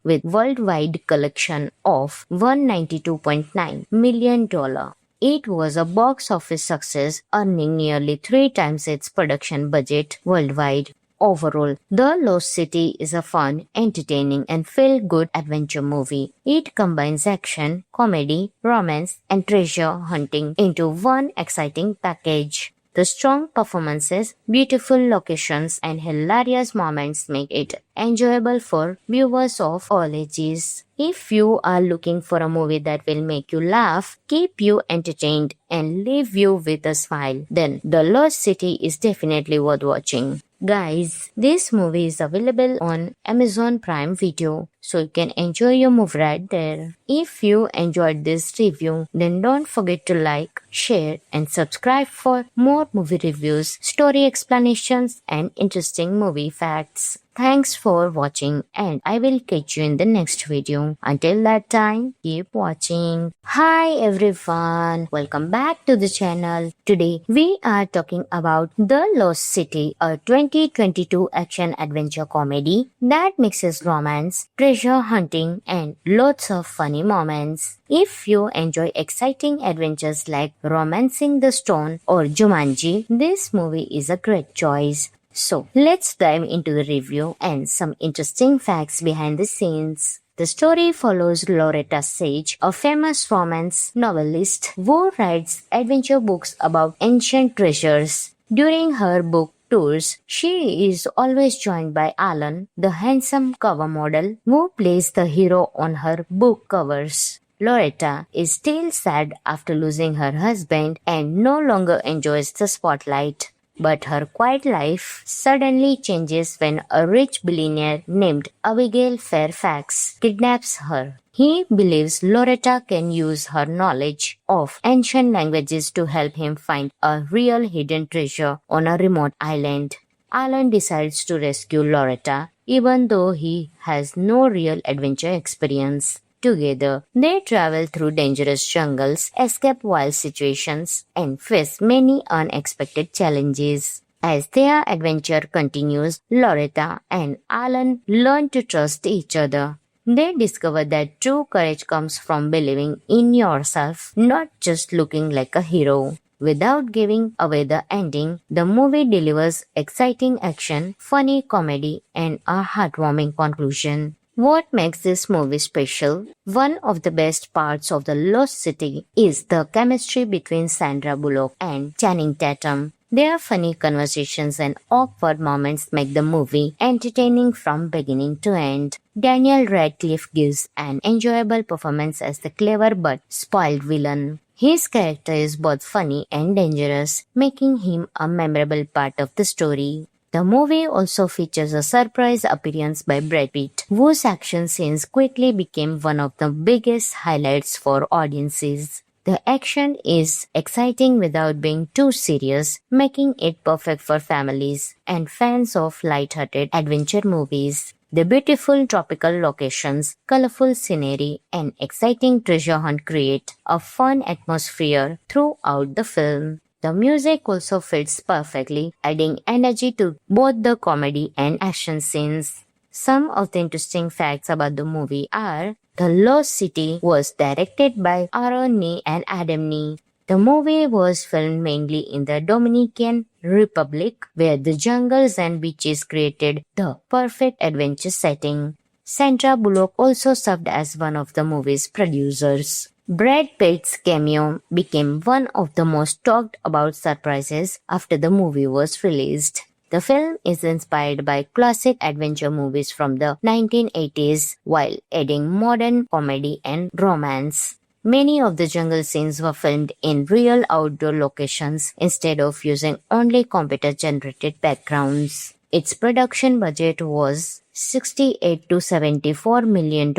with worldwide collection of $192.9 million. It was a box office success, earning nearly 3 times its production budget worldwide. Overall, The Lost City is a fun, entertaining, and feel-good adventure movie. It combines action, comedy, romance, and treasure hunting into one exciting package. The strong performances, beautiful locations, and hilarious moments make it enjoyable for viewers of all ages. If you are looking for a movie that will make you laugh, keep you entertained, and leave you with a smile, then The Lost City is definitely worth watching. Guys, this movie is available on Amazon Prime Video, so you can enjoy your movie right there. If you enjoyed this review, then don't forget to like, share, and subscribe for more movie reviews, story explanations, and interesting movie facts. Thanks for watching, and I will catch you in the next video. Until that time, keep watching. Hi everyone, welcome back to the channel. Today we are talking about The Lost City, a 2022 action-adventure comedy that mixes romance, treasure hunting, and lots of funny moments. If you enjoy exciting adventures like Romancing the Stone or Jumanji, this movie is a great choice. So, let's dive into the review and some interesting facts behind the scenes. The story follows Loretta Sage, a famous romance novelist who writes adventure books about ancient treasures. During her book tours, she is always joined by Alan, the handsome cover model who plays the hero on her book covers. Loretta is still sad after losing her husband and no longer enjoys the spotlight. But her quiet life suddenly changes when a rich billionaire named Abigail Fairfax kidnaps her. He believes Loretta can use her knowledge of ancient languages to help him find a real hidden treasure on a remote island. Alan decides to rescue Loretta, even though he has no real adventure experience. Together, they travel through dangerous jungles, escape wild situations, and face many unexpected challenges. As their adventure continues, Loretta and Alan learn to trust each other. They discover that true courage comes from believing in yourself, not just looking like a hero. Without giving away the ending, the movie delivers exciting action, funny comedy, and a heartwarming conclusion. What makes this movie special? One of the best parts of The Lost City is the chemistry between Sandra Bullock and Channing Tatum. Their funny conversations and awkward moments make the movie entertaining from beginning to end. Daniel Radcliffe gives an enjoyable performance as the clever but spoiled villain. His character is both funny and dangerous, making him a memorable part of the story. The movie also features a surprise appearance by Brad Pitt, whose action scenes quickly became one of the biggest highlights for audiences. The action is exciting without being too serious, making it perfect for families and fans of light-hearted adventure movies. The beautiful tropical locations, colorful scenery, and exciting treasure hunt create a fun atmosphere throughout the film. The music also fits perfectly, adding energy to both the comedy and action scenes. Some of the interesting facts about the movie are: The Lost City was directed by Aaron Nee and Adam Nee. The movie was filmed mainly in the Dominican Republic, where the jungles and beaches created the perfect adventure setting. Sandra Bullock also served as one of the movie's producers. Brad Pitt's cameo became one of the most talked about surprises after the movie was released. The film is inspired by classic adventure movies from the 1980s while adding modern comedy and romance. Many of the jungle scenes were filmed in real outdoor locations instead of using only computer-generated backgrounds. Its production budget was $68 to $74 million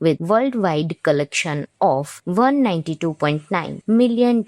with worldwide collection of $192.9 million.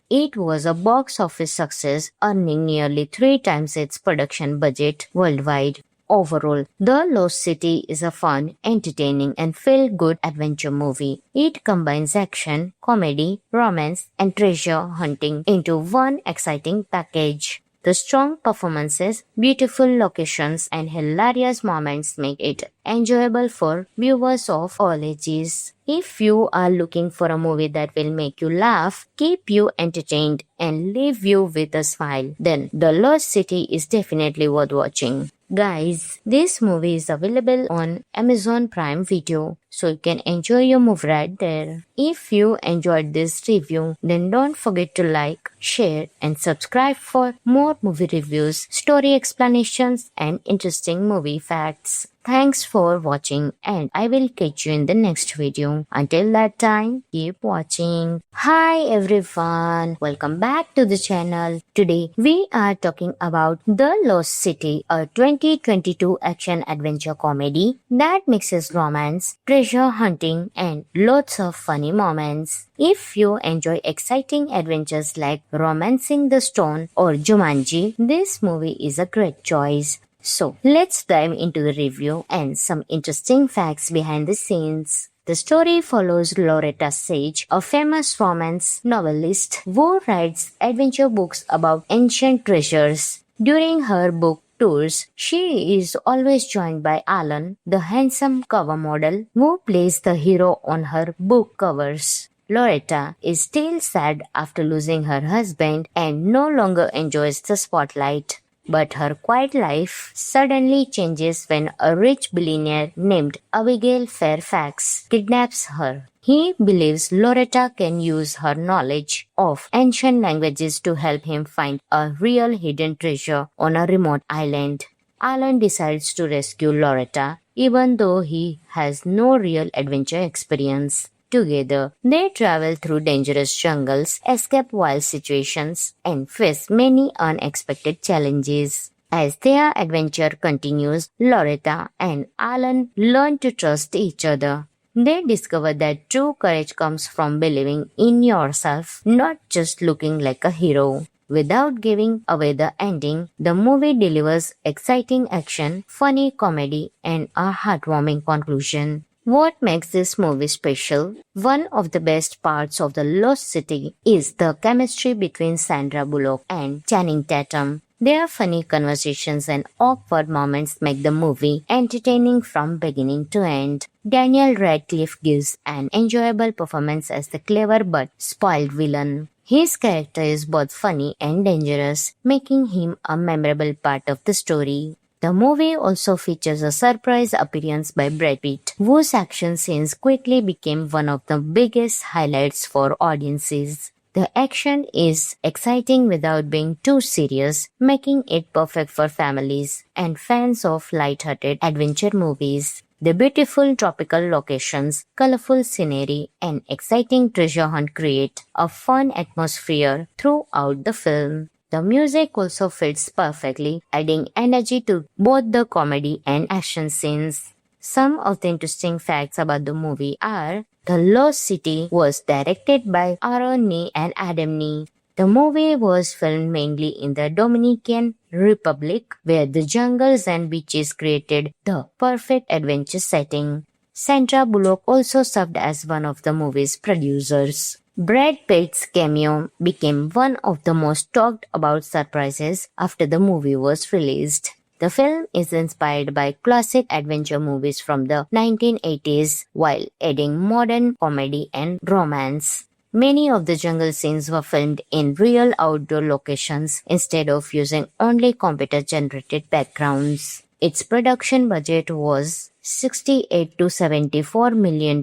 It was a box office success, earning nearly 3 times its production budget worldwide. Overall, The Lost City is a fun, entertaining, and feel-good adventure movie. It combines action, comedy, romance, and treasure hunting into one exciting package. The strong performances, beautiful locations, and hilarious moments make it enjoyable for viewers of all ages. If you are looking for a movie that will make you laugh, keep you entertained, and leave you with a smile, then The Lost City is definitely worth watching. Guys, this movie is available on Amazon Prime Video, so you can enjoy your movie right there. If you enjoyed this review, then don't forget to like, share, and subscribe for more movie reviews, story explanations, and interesting movie facts. Thanks for watching, and I will catch you in the next video. Until that time, keep watching. Hi everyone, welcome back to the channel. Today we are talking about The Lost City, a 2022 action-adventure comedy that mixes romance, treasure hunting, and lots of funny moments. If you enjoy exciting adventures like Romancing the Stone or Jumanji, this movie is a great choice. So, let's dive into the review and some interesting facts behind the scenes. The story follows Loretta Sage, a famous romance novelist who writes adventure books about ancient treasures. During her book tours, she is always joined by Alan, the handsome cover model who plays the hero on her book covers. Loretta is still sad after losing her husband and no longer enjoys the spotlight. But her quiet life suddenly changes when a rich billionaire named Abigail Fairfax kidnaps her. He believes Loretta can use her knowledge of ancient languages to help him find a real hidden treasure on a remote island. Alan decides to rescue Loretta, even though he has no real adventure experience. Together, they travel through dangerous jungles, escape wild situations, and face many unexpected challenges. As their adventure continues, Loretta and Alan learn to trust each other. They discover that true courage comes from believing in yourself, not just looking like a hero. Without giving away the ending, the movie delivers exciting action, funny comedy, and a heartwarming conclusion. What makes this movie special? One of the best parts of The Lost City is the chemistry between Sandra Bullock and Channing Tatum. Their funny conversations and awkward moments make the movie entertaining from beginning to end. Daniel Radcliffe gives an enjoyable performance as the clever but spoiled villain. His character is both funny and dangerous, making him a memorable part of the story. The movie also features a surprise appearance by Brad Pitt, whose action scenes quickly became one of the biggest highlights for audiences. The action is exciting without being too serious, making it perfect for families and fans of light-hearted adventure movies. The beautiful tropical locations, colorful scenery, and exciting treasure hunt create a fun atmosphere throughout the film. The music also fits perfectly, adding energy to both the comedy and action scenes. Some of the interesting facts about the movie are: The Lost City was directed by Aaron Nee and Adam Nee. The movie was filmed mainly in the Dominican Republic, where the jungles and beaches created the perfect adventure setting. Sandra Bullock also served as one of the movie's producers. Brad Pitt's cameo became one of the most talked about surprises after the movie was released. The film is inspired by classic adventure movies from the 1980s while adding modern comedy and romance. Many of the jungle scenes were filmed in real outdoor locations instead of using only computer-generated backgrounds. Its production budget was $68 to $74 million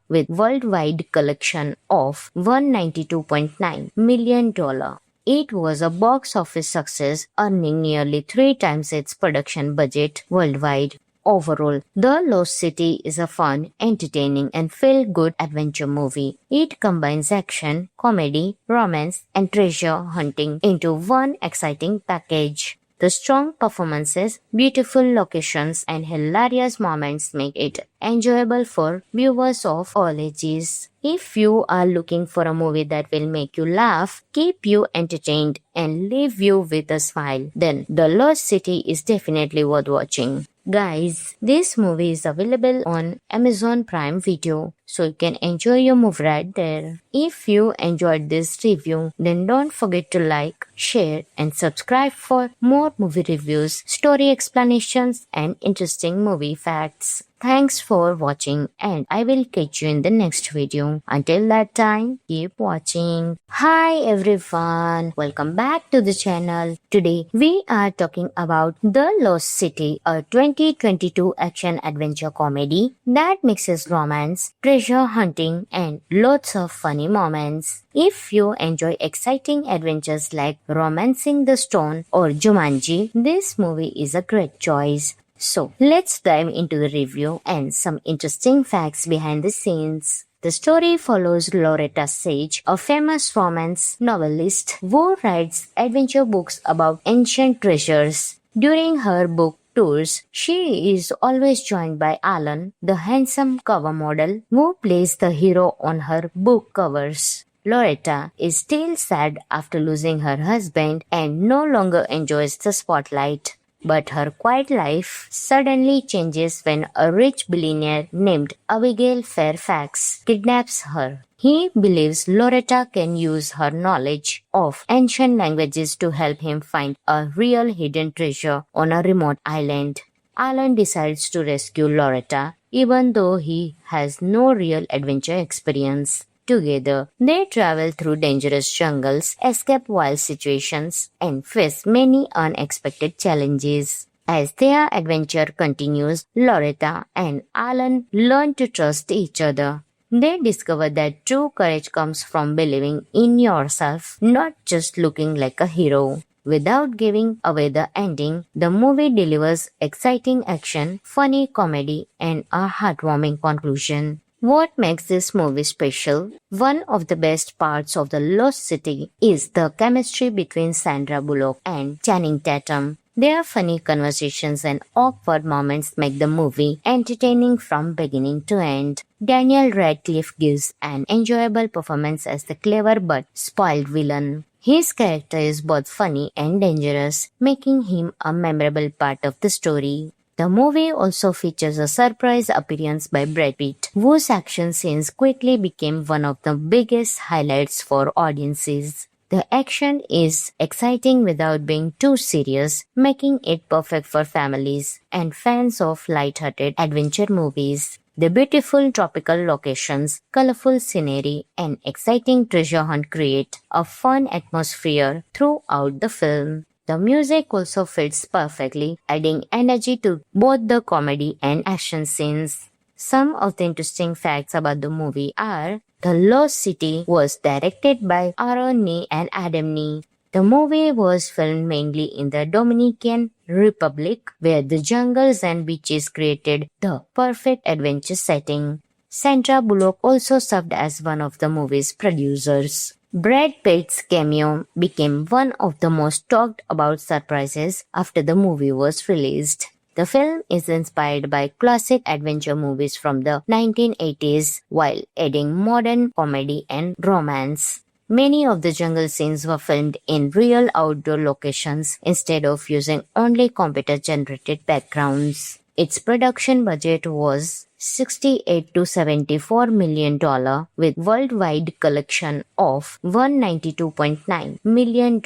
with worldwide collection of $192.9 million. It was a box office success, earning nearly 3 times its production budget worldwide. Overall, The Lost City is a fun, entertaining, and feel-good adventure movie. It combines action, comedy, romance, and treasure hunting into one exciting package. The strong performances, beautiful locations, and hilarious moments make it enjoyable for viewers of all ages. If you are looking for a movie that will make you laugh, keep you entertained, and leave you with a smile, then The Lost City is definitely worth watching. Guys, this movie is available on Amazon Prime Video, so you can enjoy your movie right there. If you enjoyed this review, then don't forget to like, share, and subscribe for more movie reviews, story explanations, and interesting movie facts. Thanks for watching, and I will catch you in the next video. Until that time, keep watching. Hi everyone, welcome back to the channel. Today we are talking about The Lost City, a 2022 action adventure comedy that mixes romance, treasure hunting, and lots of funny moments. If you enjoy exciting adventures like Romancing the Stone or Jumanji, this movie is a great choice. So, let's dive into the review and some interesting facts behind the scenes. The story follows Loretta Sage, a famous romance novelist who writes adventure books about ancient treasures. During her book tours, she is always joined by Alan, the handsome cover model who plays the hero on her book covers. Loretta is still sad after losing her husband and no longer enjoys the spotlight. But her quiet life suddenly changes when a rich billionaire named Abigail Fairfax kidnaps her. He believes Loretta can use her knowledge of ancient languages to help him find a real hidden treasure on a remote island. Alan decides to rescue Loretta, even though he has no real adventure experience. Together, they travel through dangerous jungles, escape wild situations, and face many unexpected challenges. As their adventure continues, Loretta and Alan learn to trust each other. They discover that true courage comes from believing in yourself, not just looking like a hero. Without giving away the ending, the movie delivers exciting action, funny comedy, and a heartwarming conclusion. What makes this movie special? One of the best parts of The Lost City is the chemistry between Sandra Bullock and Channing Tatum. Their funny conversations and awkward moments make the movie entertaining from beginning to end. Daniel Radcliffe gives an enjoyable performance as the clever but spoiled villain. His character is both funny and dangerous, making him a memorable part of the story. The movie also features a surprise appearance by Brad Pitt, whose action scenes quickly became one of the biggest highlights for audiences. The action is exciting without being too serious, making it perfect for families and fans of light-hearted adventure movies. The beautiful tropical locations, colorful scenery, and exciting treasure hunt create a fun atmosphere throughout the film. The music also fits perfectly, adding energy to both the comedy and action scenes. Some of the interesting facts about the movie are: The Lost City was directed by Aaron Nee and Adam Nee. The movie was filmed mainly in the Dominican Republic, where the jungles and beaches created the perfect adventure setting. Sandra Bullock also served as one of the movie's producers. Brad Pitt's cameo became one of the most talked about surprises after the movie was released. The film is inspired by classic adventure movies from the 1980s while adding modern comedy and romance. Many of the jungle scenes were filmed in real outdoor locations instead of using only computer-generated backgrounds. Its production budget was $68 to $74 million with worldwide collection of $192.9 million.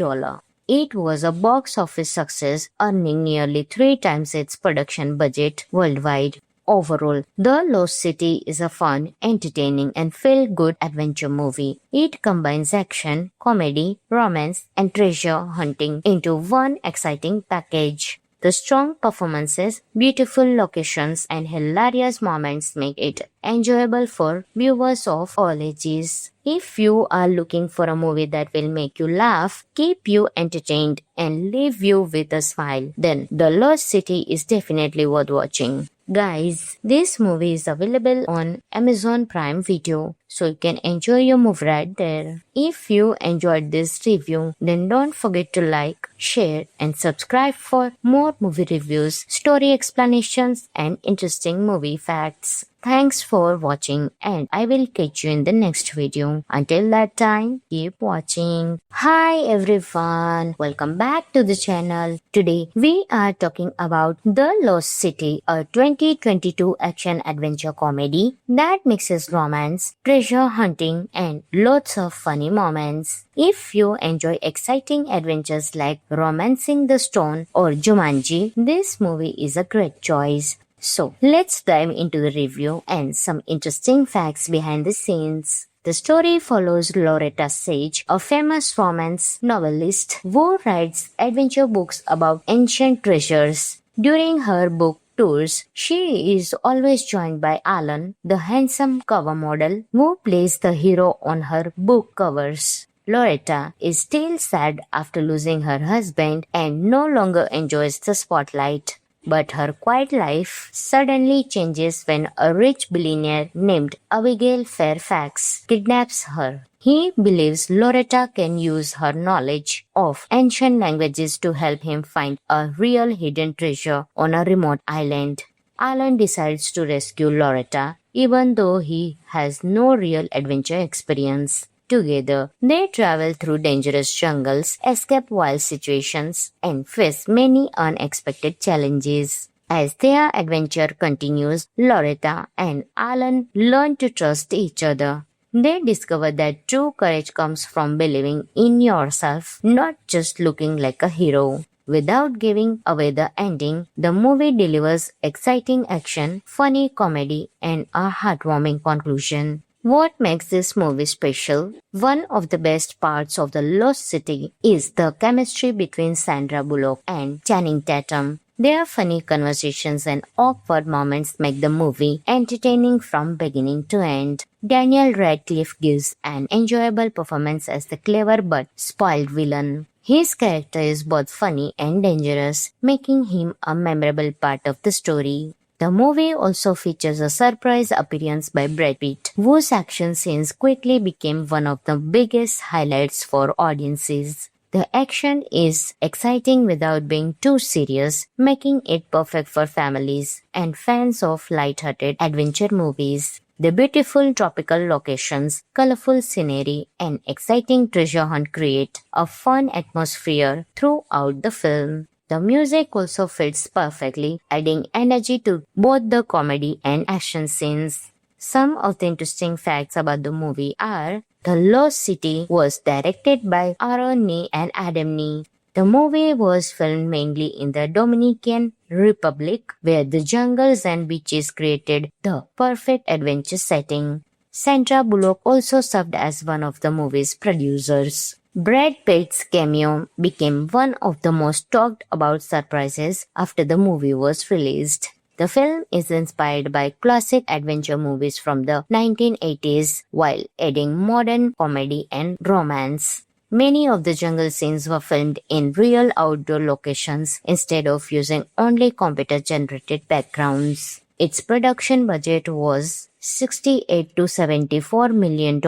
It was a box office success, earning nearly 3 times its production budget worldwide. Overall, The Lost City is a fun, entertaining, and feel-good adventure movie. It combines action, comedy, romance, and treasure hunting into one exciting package. The strong performances, beautiful locations, and hilarious moments make it enjoyable for viewers of all ages. If you are looking for a movie that will make you laugh, keep you entertained, and leave you with a smile, then The Lost City is definitely worth watching. Guys, this movie is available on Amazon Prime Video, so you can enjoy your movie right there. If you enjoyed this review, then don't forget to like, share, and subscribe for more movie reviews, story explanations, and interesting movie facts. Thanks for watching, and I will catch you in the next video. Until that time, keep watching. Hi everyone, welcome back to the channel. Today we are talking about The Lost City, a 2022 action adventure comedy that mixes romance, treasure hunting, and lots of funny moments. If you enjoy exciting adventures like Romancing the Stone or Jumanji, this movie is a great choice. So, let's dive into the review and some interesting facts behind the scenes. The story follows Loretta Sage, a famous romance novelist who writes adventure books about ancient treasures. During her book tours, she is always joined by Alan, the handsome cover model who plays the hero on her book covers. Loretta is still sad after losing her husband and no longer enjoys the spotlight. But her quiet life suddenly changes when a rich billionaire named Abigail Fairfax kidnaps her. He believes Loretta can use her knowledge of ancient languages to help him find a real hidden treasure on a remote island. Alan decides to rescue Loretta, even though he has no real adventure experience. Together, they travel through dangerous jungles, escape wild situations, and face many unexpected challenges. As their adventure continues, Loretta and Alan learn to trust each other. They discover that true courage comes from believing in yourself, not just looking like a hero. Without giving away the ending, the movie delivers exciting action, funny comedy, and a heartwarming conclusion. What makes this movie special? One of the best parts of The Lost City is the chemistry between Sandra Bullock and Channing Tatum. Their funny conversations and awkward moments make the movie entertaining from beginning to end. Daniel Radcliffe gives an enjoyable performance as the clever but spoiled villain. His character is both funny and dangerous, making him a memorable part of the story. The movie also features a surprise appearance by Brad Pitt, whose action scenes quickly became one of the biggest highlights for audiences. The action is exciting without being too serious, making it perfect for families and fans of light-hearted adventure movies. The beautiful tropical locations, colorful scenery, and exciting treasure hunt create a fun atmosphere throughout the film. The music also fits perfectly, adding energy to both the comedy and action scenes. Some of the interesting facts about the movie are: The Lost City was directed by Aaron Nee and Adam Nee. The movie was filmed mainly in the Dominican Republic, where the jungles and beaches created the perfect adventure setting. Sandra Bullock also served as one of the movie's producers. Brad Pitt's cameo became one of the most talked about surprises after the movie was released. The film is inspired by classic adventure movies from the 1980s while adding modern comedy and romance. Many of the jungle scenes were filmed in real outdoor locations instead of using only computer-generated backgrounds. Its production budget was $68 to $74 million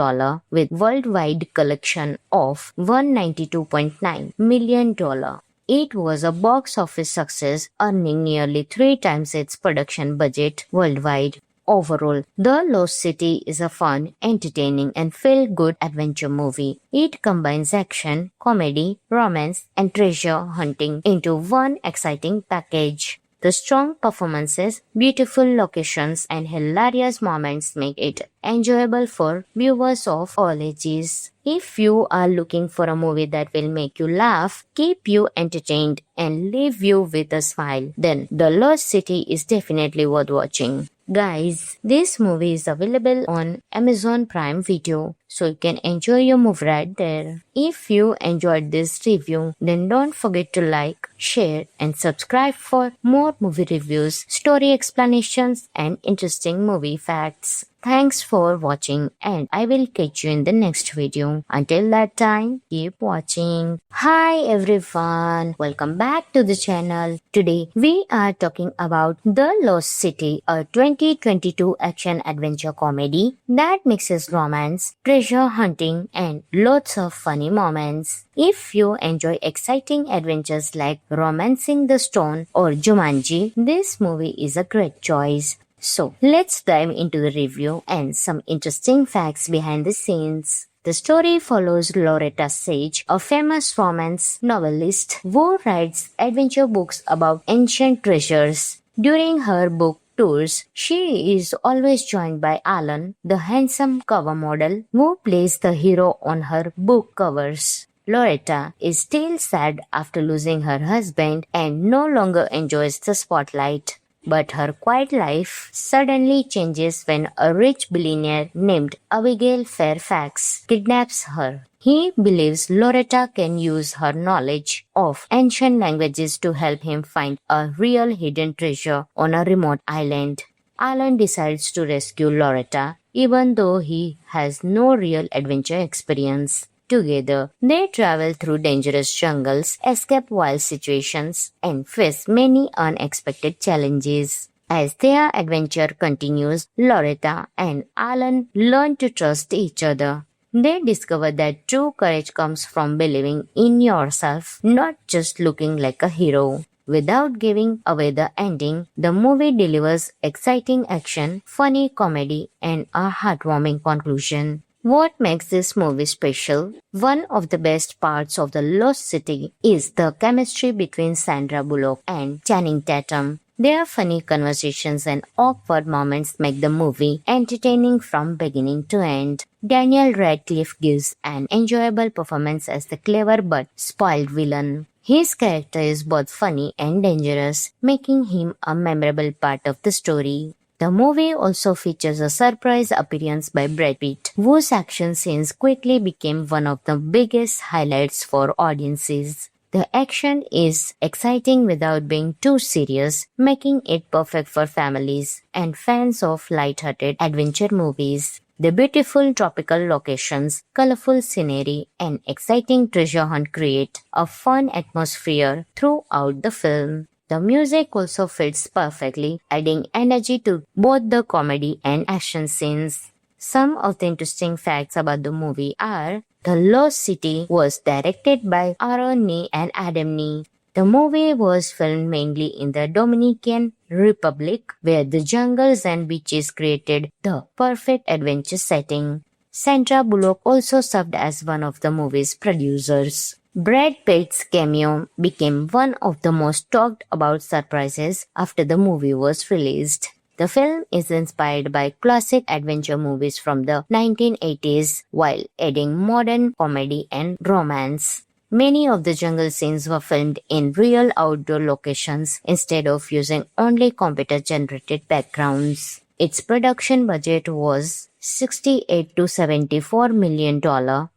with worldwide collection of $192.9 million. It was a box office success, earning nearly 3 times its production budget worldwide. Overall, The Lost City is a fun, entertaining, and feel-good adventure movie. It combines action, comedy, romance, and treasure hunting into one exciting package. The strong performances, beautiful locations, and hilarious moments make it enjoyable for viewers of all ages. If you are looking for a movie that will make you laugh, keep you entertained, and leave you with a smile, then The Lost City is definitely worth watching. Guys, this movie is available on Amazon Prime Video, so you can enjoy your movie right there. If you enjoyed this review, then don't forget to like, share, and subscribe for more movie reviews, story explanations, and interesting movie facts. Thanks for watching, and I will catch you in the next video. Until that time, keep watching. Hi everyone, welcome back to the channel. Today we are talking about The Lost City, a 2022 action adventure comedy that mixes romance, treasure hunting, and lots of funny moments. If you enjoy exciting adventures like Romancing the Stone or Jumanji, this movie is a great choice. So, let's dive into the review and some interesting facts behind the scenes. The story follows Loretta Sage, a famous romance novelist who writes adventure books about ancient treasures. During her book tours, she is always joined by Alan, the handsome cover model who plays the hero on her book covers. Loretta is still sad after losing her husband and no longer enjoys the spotlight. But her quiet life suddenly changes when a rich billionaire named Abigail Fairfax kidnaps her. He believes Loretta can use her knowledge of ancient languages to help him find a real hidden treasure on a remote island. Alan decides to rescue Loretta, even though he has no real adventure experience. Together, they travel through dangerous jungles, escape wild situations, and face many unexpected challenges. As their adventure continues, Loretta and Alan learn to trust each other. They discover that true courage comes from believing in yourself, not just looking like a hero. Without giving away the ending, the movie delivers exciting action, funny comedy, and a heartwarming conclusion. What makes this movie special? One of the best parts of The Lost City is the chemistry between Sandra Bullock and Channing Tatum. Their funny conversations and awkward moments make the movie entertaining from beginning to end. Daniel Radcliffe gives an enjoyable performance as the clever but spoiled villain. His character is both funny and dangerous, making him a memorable part of the story. The movie also features a surprise appearance by Brad Pitt, whose action scenes quickly became one of the biggest highlights for audiences. The action is exciting without being too serious, making it perfect for families and fans of light-hearted adventure movies. The beautiful tropical locations, colorful scenery, and exciting treasure hunt create a fun atmosphere throughout the film. The music also fits perfectly, adding energy to both the comedy and action scenes. Some of the interesting facts about the movie are: The Lost City was directed by Aaron Nee and Adam Nee. The movie was filmed mainly in the Dominican Republic, where the jungles and beaches created the perfect adventure setting. Sandra Bullock also served as one of the movie's producers. Brad Pitt's cameo became one of the most talked about surprises after the movie was released. The film is inspired by classic adventure movies from the 1980s while adding modern comedy and romance. Many of the jungle scenes were filmed in real outdoor locations instead of using only computer-generated backgrounds. Its production budget was $68 to $74 million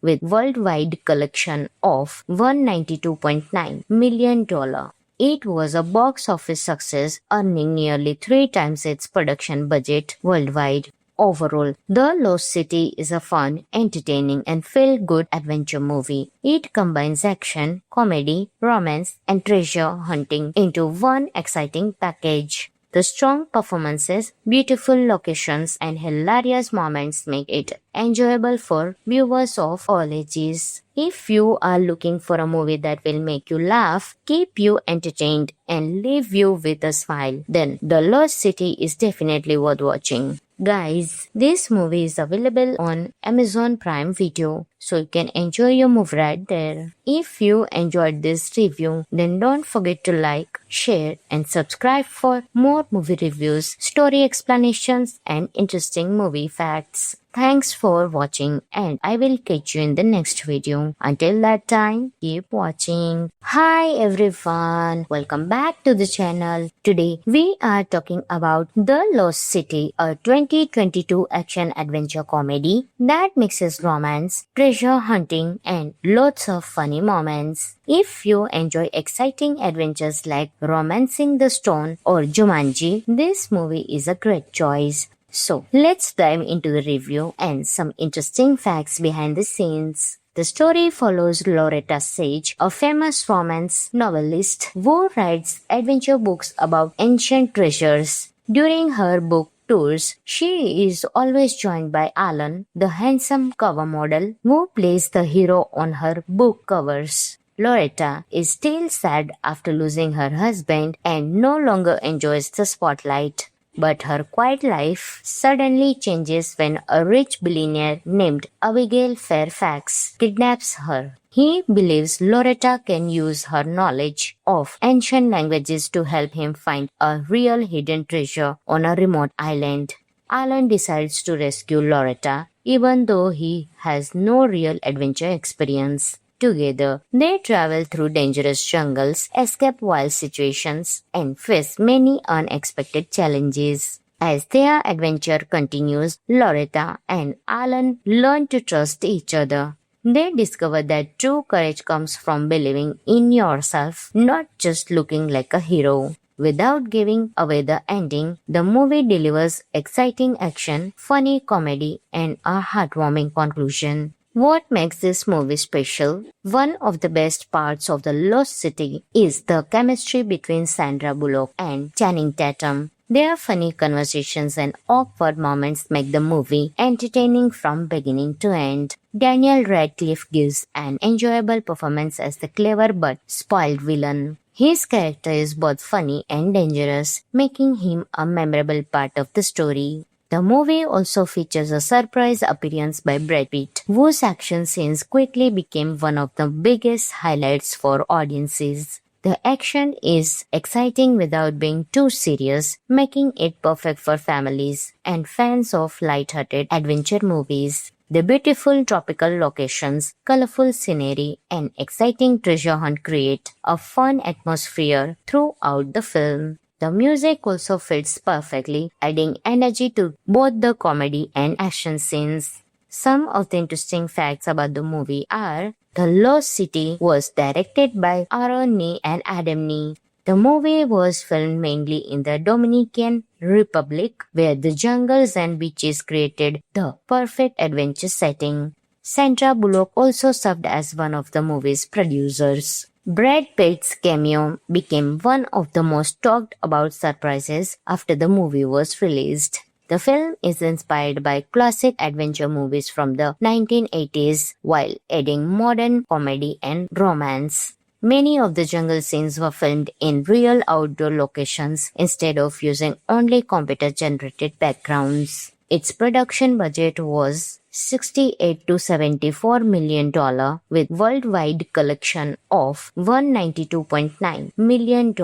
with worldwide collection of $192.9 million. It was a box office success, earning nearly 3 times its production budget worldwide. Overall, The Lost City is a fun, entertaining, and feel-good adventure movie. It combines action, comedy, romance, and treasure hunting into one exciting package. The strong performances, beautiful locations, and hilarious moments make it enjoyable for viewers of all ages. If you are looking for a movie that will make you laugh, keep you entertained, and leave you with a smile, then The Lost City is definitely worth watching. Guys, this movie is available on Amazon Prime Video, so you can enjoy your movie right there. If you enjoyed this review, then don't forget to like, share, and subscribe for more movie reviews, story explanations, and interesting movie facts. Thanks for watching, and I will catch you in the next video. Until that time, keep watching. Hi everyone, welcome back to the channel. Today we are talking about The Lost City, a 2022 action-adventure comedy that mixes romance, treasure hunting, and lots of funny moments. If you enjoy exciting adventures like Romancing the Stone or Jumanji, this movie is a great choice. So, let's dive into the review and some interesting facts behind the scenes. The story follows Loretta Sage, a famous romance novelist who writes adventure books about ancient treasures. During her book tours, she is always joined by Alan, the handsome cover model who plays the hero on her book covers. Loretta is still sad after losing her husband and no longer enjoys the spotlight. But her quiet life suddenly changes when a rich billionaire named Abigail Fairfax kidnaps her. He believes Loretta can use her knowledge of ancient languages to help him find a real hidden treasure on a remote island. Alan decides to rescue Loretta, even though he has no real adventure experience. Together, they travel through dangerous jungles, escape wild situations, and face many unexpected challenges. As their adventure continues, Loretta and Alan learn to trust each other. They discover that true courage comes from believing in yourself, not just looking like a hero. Without giving away the ending, the movie delivers exciting action, funny comedy, and a heartwarming conclusion. What makes this movie special? One of the best parts of The Lost City is the chemistry between Sandra Bullock and Channing Tatum. Their funny conversations and awkward moments make the movie entertaining from beginning to end. Daniel Radcliffe gives an enjoyable performance as the clever but spoiled villain. His character is both funny and dangerous, making him a memorable part of the story. The movie also features a surprise appearance by Brad Pitt, whose action scenes quickly became one of the biggest highlights for audiences. The action is exciting without being too serious, making it perfect for families and fans of light-hearted adventure movies. The beautiful tropical locations, colorful scenery, and exciting treasure hunt create a fun atmosphere throughout the film. The music also fits perfectly, adding energy to both the comedy and action scenes. Some of the interesting facts about the movie are: The Lost City was directed by Aaron Nee and Adam Nee. The movie was filmed mainly in the Dominican Republic, where the jungles and beaches created the perfect adventure setting. Sandra Bullock also served as one of the movie's producers. Brad Pitt's cameo became one of the most talked about surprises after the movie was released. The film is inspired by classic adventure movies from the 1980s while adding modern comedy and romance. Many of the jungle scenes were filmed in real outdoor locations instead of using only computer-generated backgrounds. Its production budget was $68 to $74 million with worldwide collection of $192.9 million.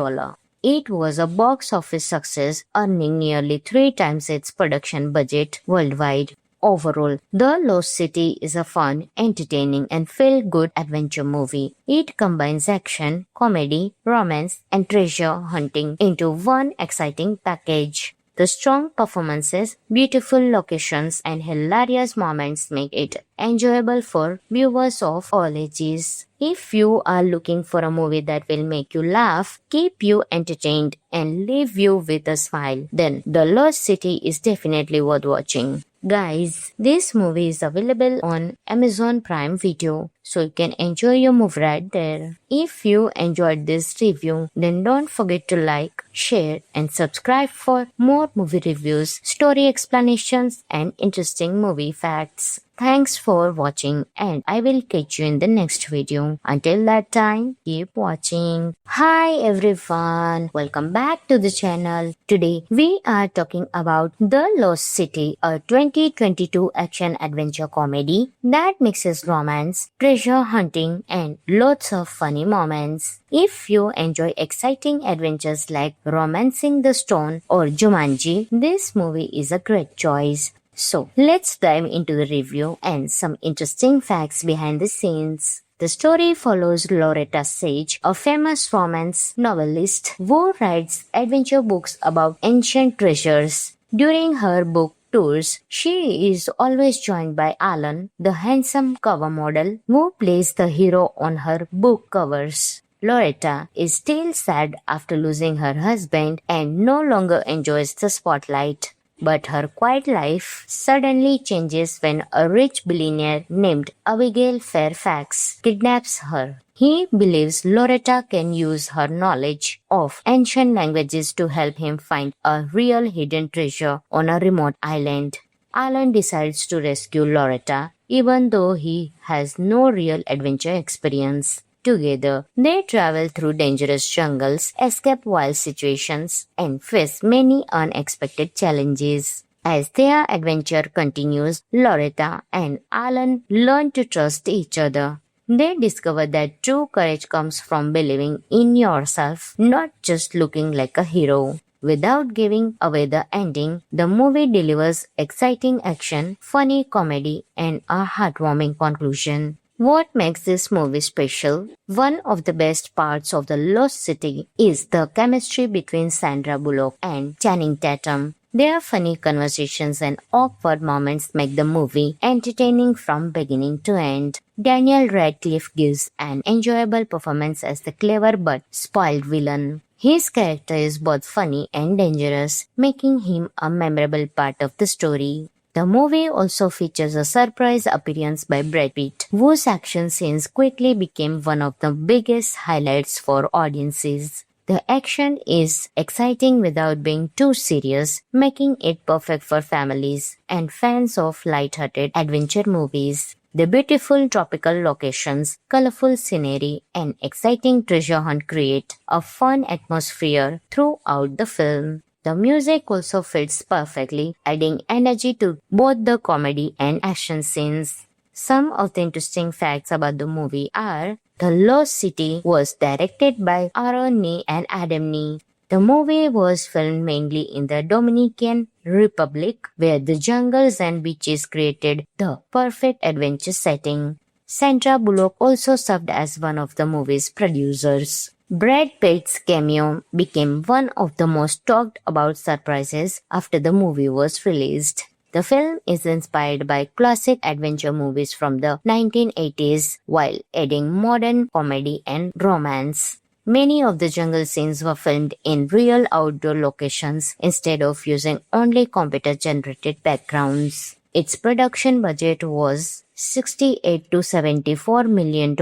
It was a box office success, earning nearly 3 times its production budget worldwide. Overall, The Lost City is a fun, entertaining, and feel-good adventure movie. It combines action, comedy, romance, and treasure hunting into one exciting package. The strong performances, beautiful locations, and hilarious moments make it enjoyable for viewers of all ages. If you are looking for a movie that will make you laugh, keep you entertained, and leave you with a smile, then The Lost City is definitely worth watching. Guys, this movie is available on Amazon Prime Video, so you can enjoy your movie right there. If you enjoyed this review, then don't forget to like, share, and subscribe for more movie reviews, story explanations, and interesting movie facts. Thanks for watching, and I will catch you in the next video. Until that time, keep watching. Hi everyone, welcome back to the channel. Today we are talking about The Lost City, a 2022 action adventure comedy that mixes romance, treasure hunting, and lots of funny moments. If you enjoy exciting adventures like Romancing the Stone or Jumanji, this movie is a great choice. So, let's dive into the review and some interesting facts behind the scenes. The story follows Loretta Sage, a famous romance novelist who writes adventure books about ancient treasures. During her book tours, she is always joined by Alan, the handsome cover model who plays the hero on her book covers. Loretta is still sad after losing her husband and no longer enjoys the spotlight. But her quiet life suddenly changes when a rich billionaire named Abigail Fairfax kidnaps her. He believes Loretta can use her knowledge of ancient languages to help him find a real hidden treasure on a remote island. Alan decides to rescue Loretta, even though he has no real adventure experience. Together, they travel through dangerous jungles, escape wild situations, and face many unexpected challenges. As their adventure continues, Loretta and Alan learn to trust each other. They discover that true courage comes from believing in yourself, not just looking like a hero. Without giving away the ending, the movie delivers exciting action, funny comedy, and a heartwarming conclusion. What makes this movie special? One of the best parts of The Lost City is the chemistry between Sandra Bullock and Channing Tatum. Their funny conversations and awkward moments make the movie entertaining from beginning to end. Daniel Radcliffe gives an enjoyable performance as the clever but spoiled villain. His character is both funny and dangerous, making him a memorable part of the story. The movie also features a surprise appearance by Brad Pitt, whose action scenes quickly became one of the biggest highlights for audiences. The action is exciting without being too serious, making it perfect for families and fans of light-hearted adventure movies. The beautiful tropical locations, colorful scenery, and exciting treasure hunt create a fun atmosphere throughout the film. The music also fits perfectly, adding energy to both the comedy and action scenes. Some of the interesting facts about the movie are: The Lost City was directed by Aaron Nee and Adam Nee. The movie was filmed mainly in the Dominican Republic, where the jungles and beaches created the perfect adventure setting. Sandra Bullock also served as one of the movie's producers. Brad Pitt's cameo became one of the most talked about surprises after the movie was released. The film is inspired by classic adventure movies from the 1980s while adding modern comedy and romance. Many of the jungle scenes were filmed in real outdoor locations instead of using only computer-generated backgrounds. Its production budget was $68 to $74 million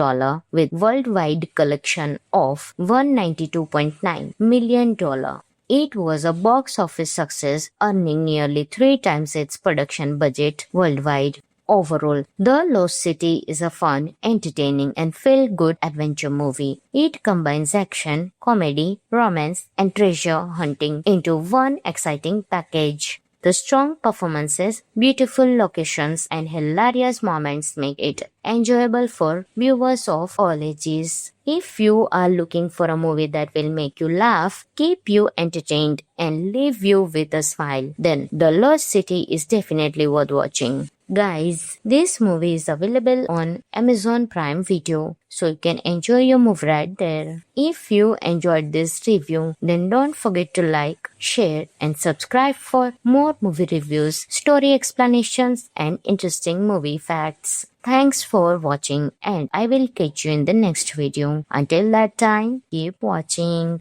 with worldwide collection of $192.9 million. It was a box office success, earning nearly 3 times its production budget worldwide. Overall, The Lost City is a fun, entertaining, and feel-good adventure movie. It combines action, comedy, romance, and treasure hunting into one exciting package. The strong performances, beautiful locations, and hilarious moments make it enjoyable for viewers of all ages. If you are looking for a movie that will make you laugh, keep you entertained, and leave you with a smile, then The Lost City is definitely worth watching. Guys, this movie is available on Amazon Prime Video, so you can enjoy your movie right there. If you enjoyed this review, then don't forget to like, share, and subscribe for more movie reviews, story explanations, and interesting movie facts. Thanks for watching, and I will catch you in the next video. Until that time, keep watching.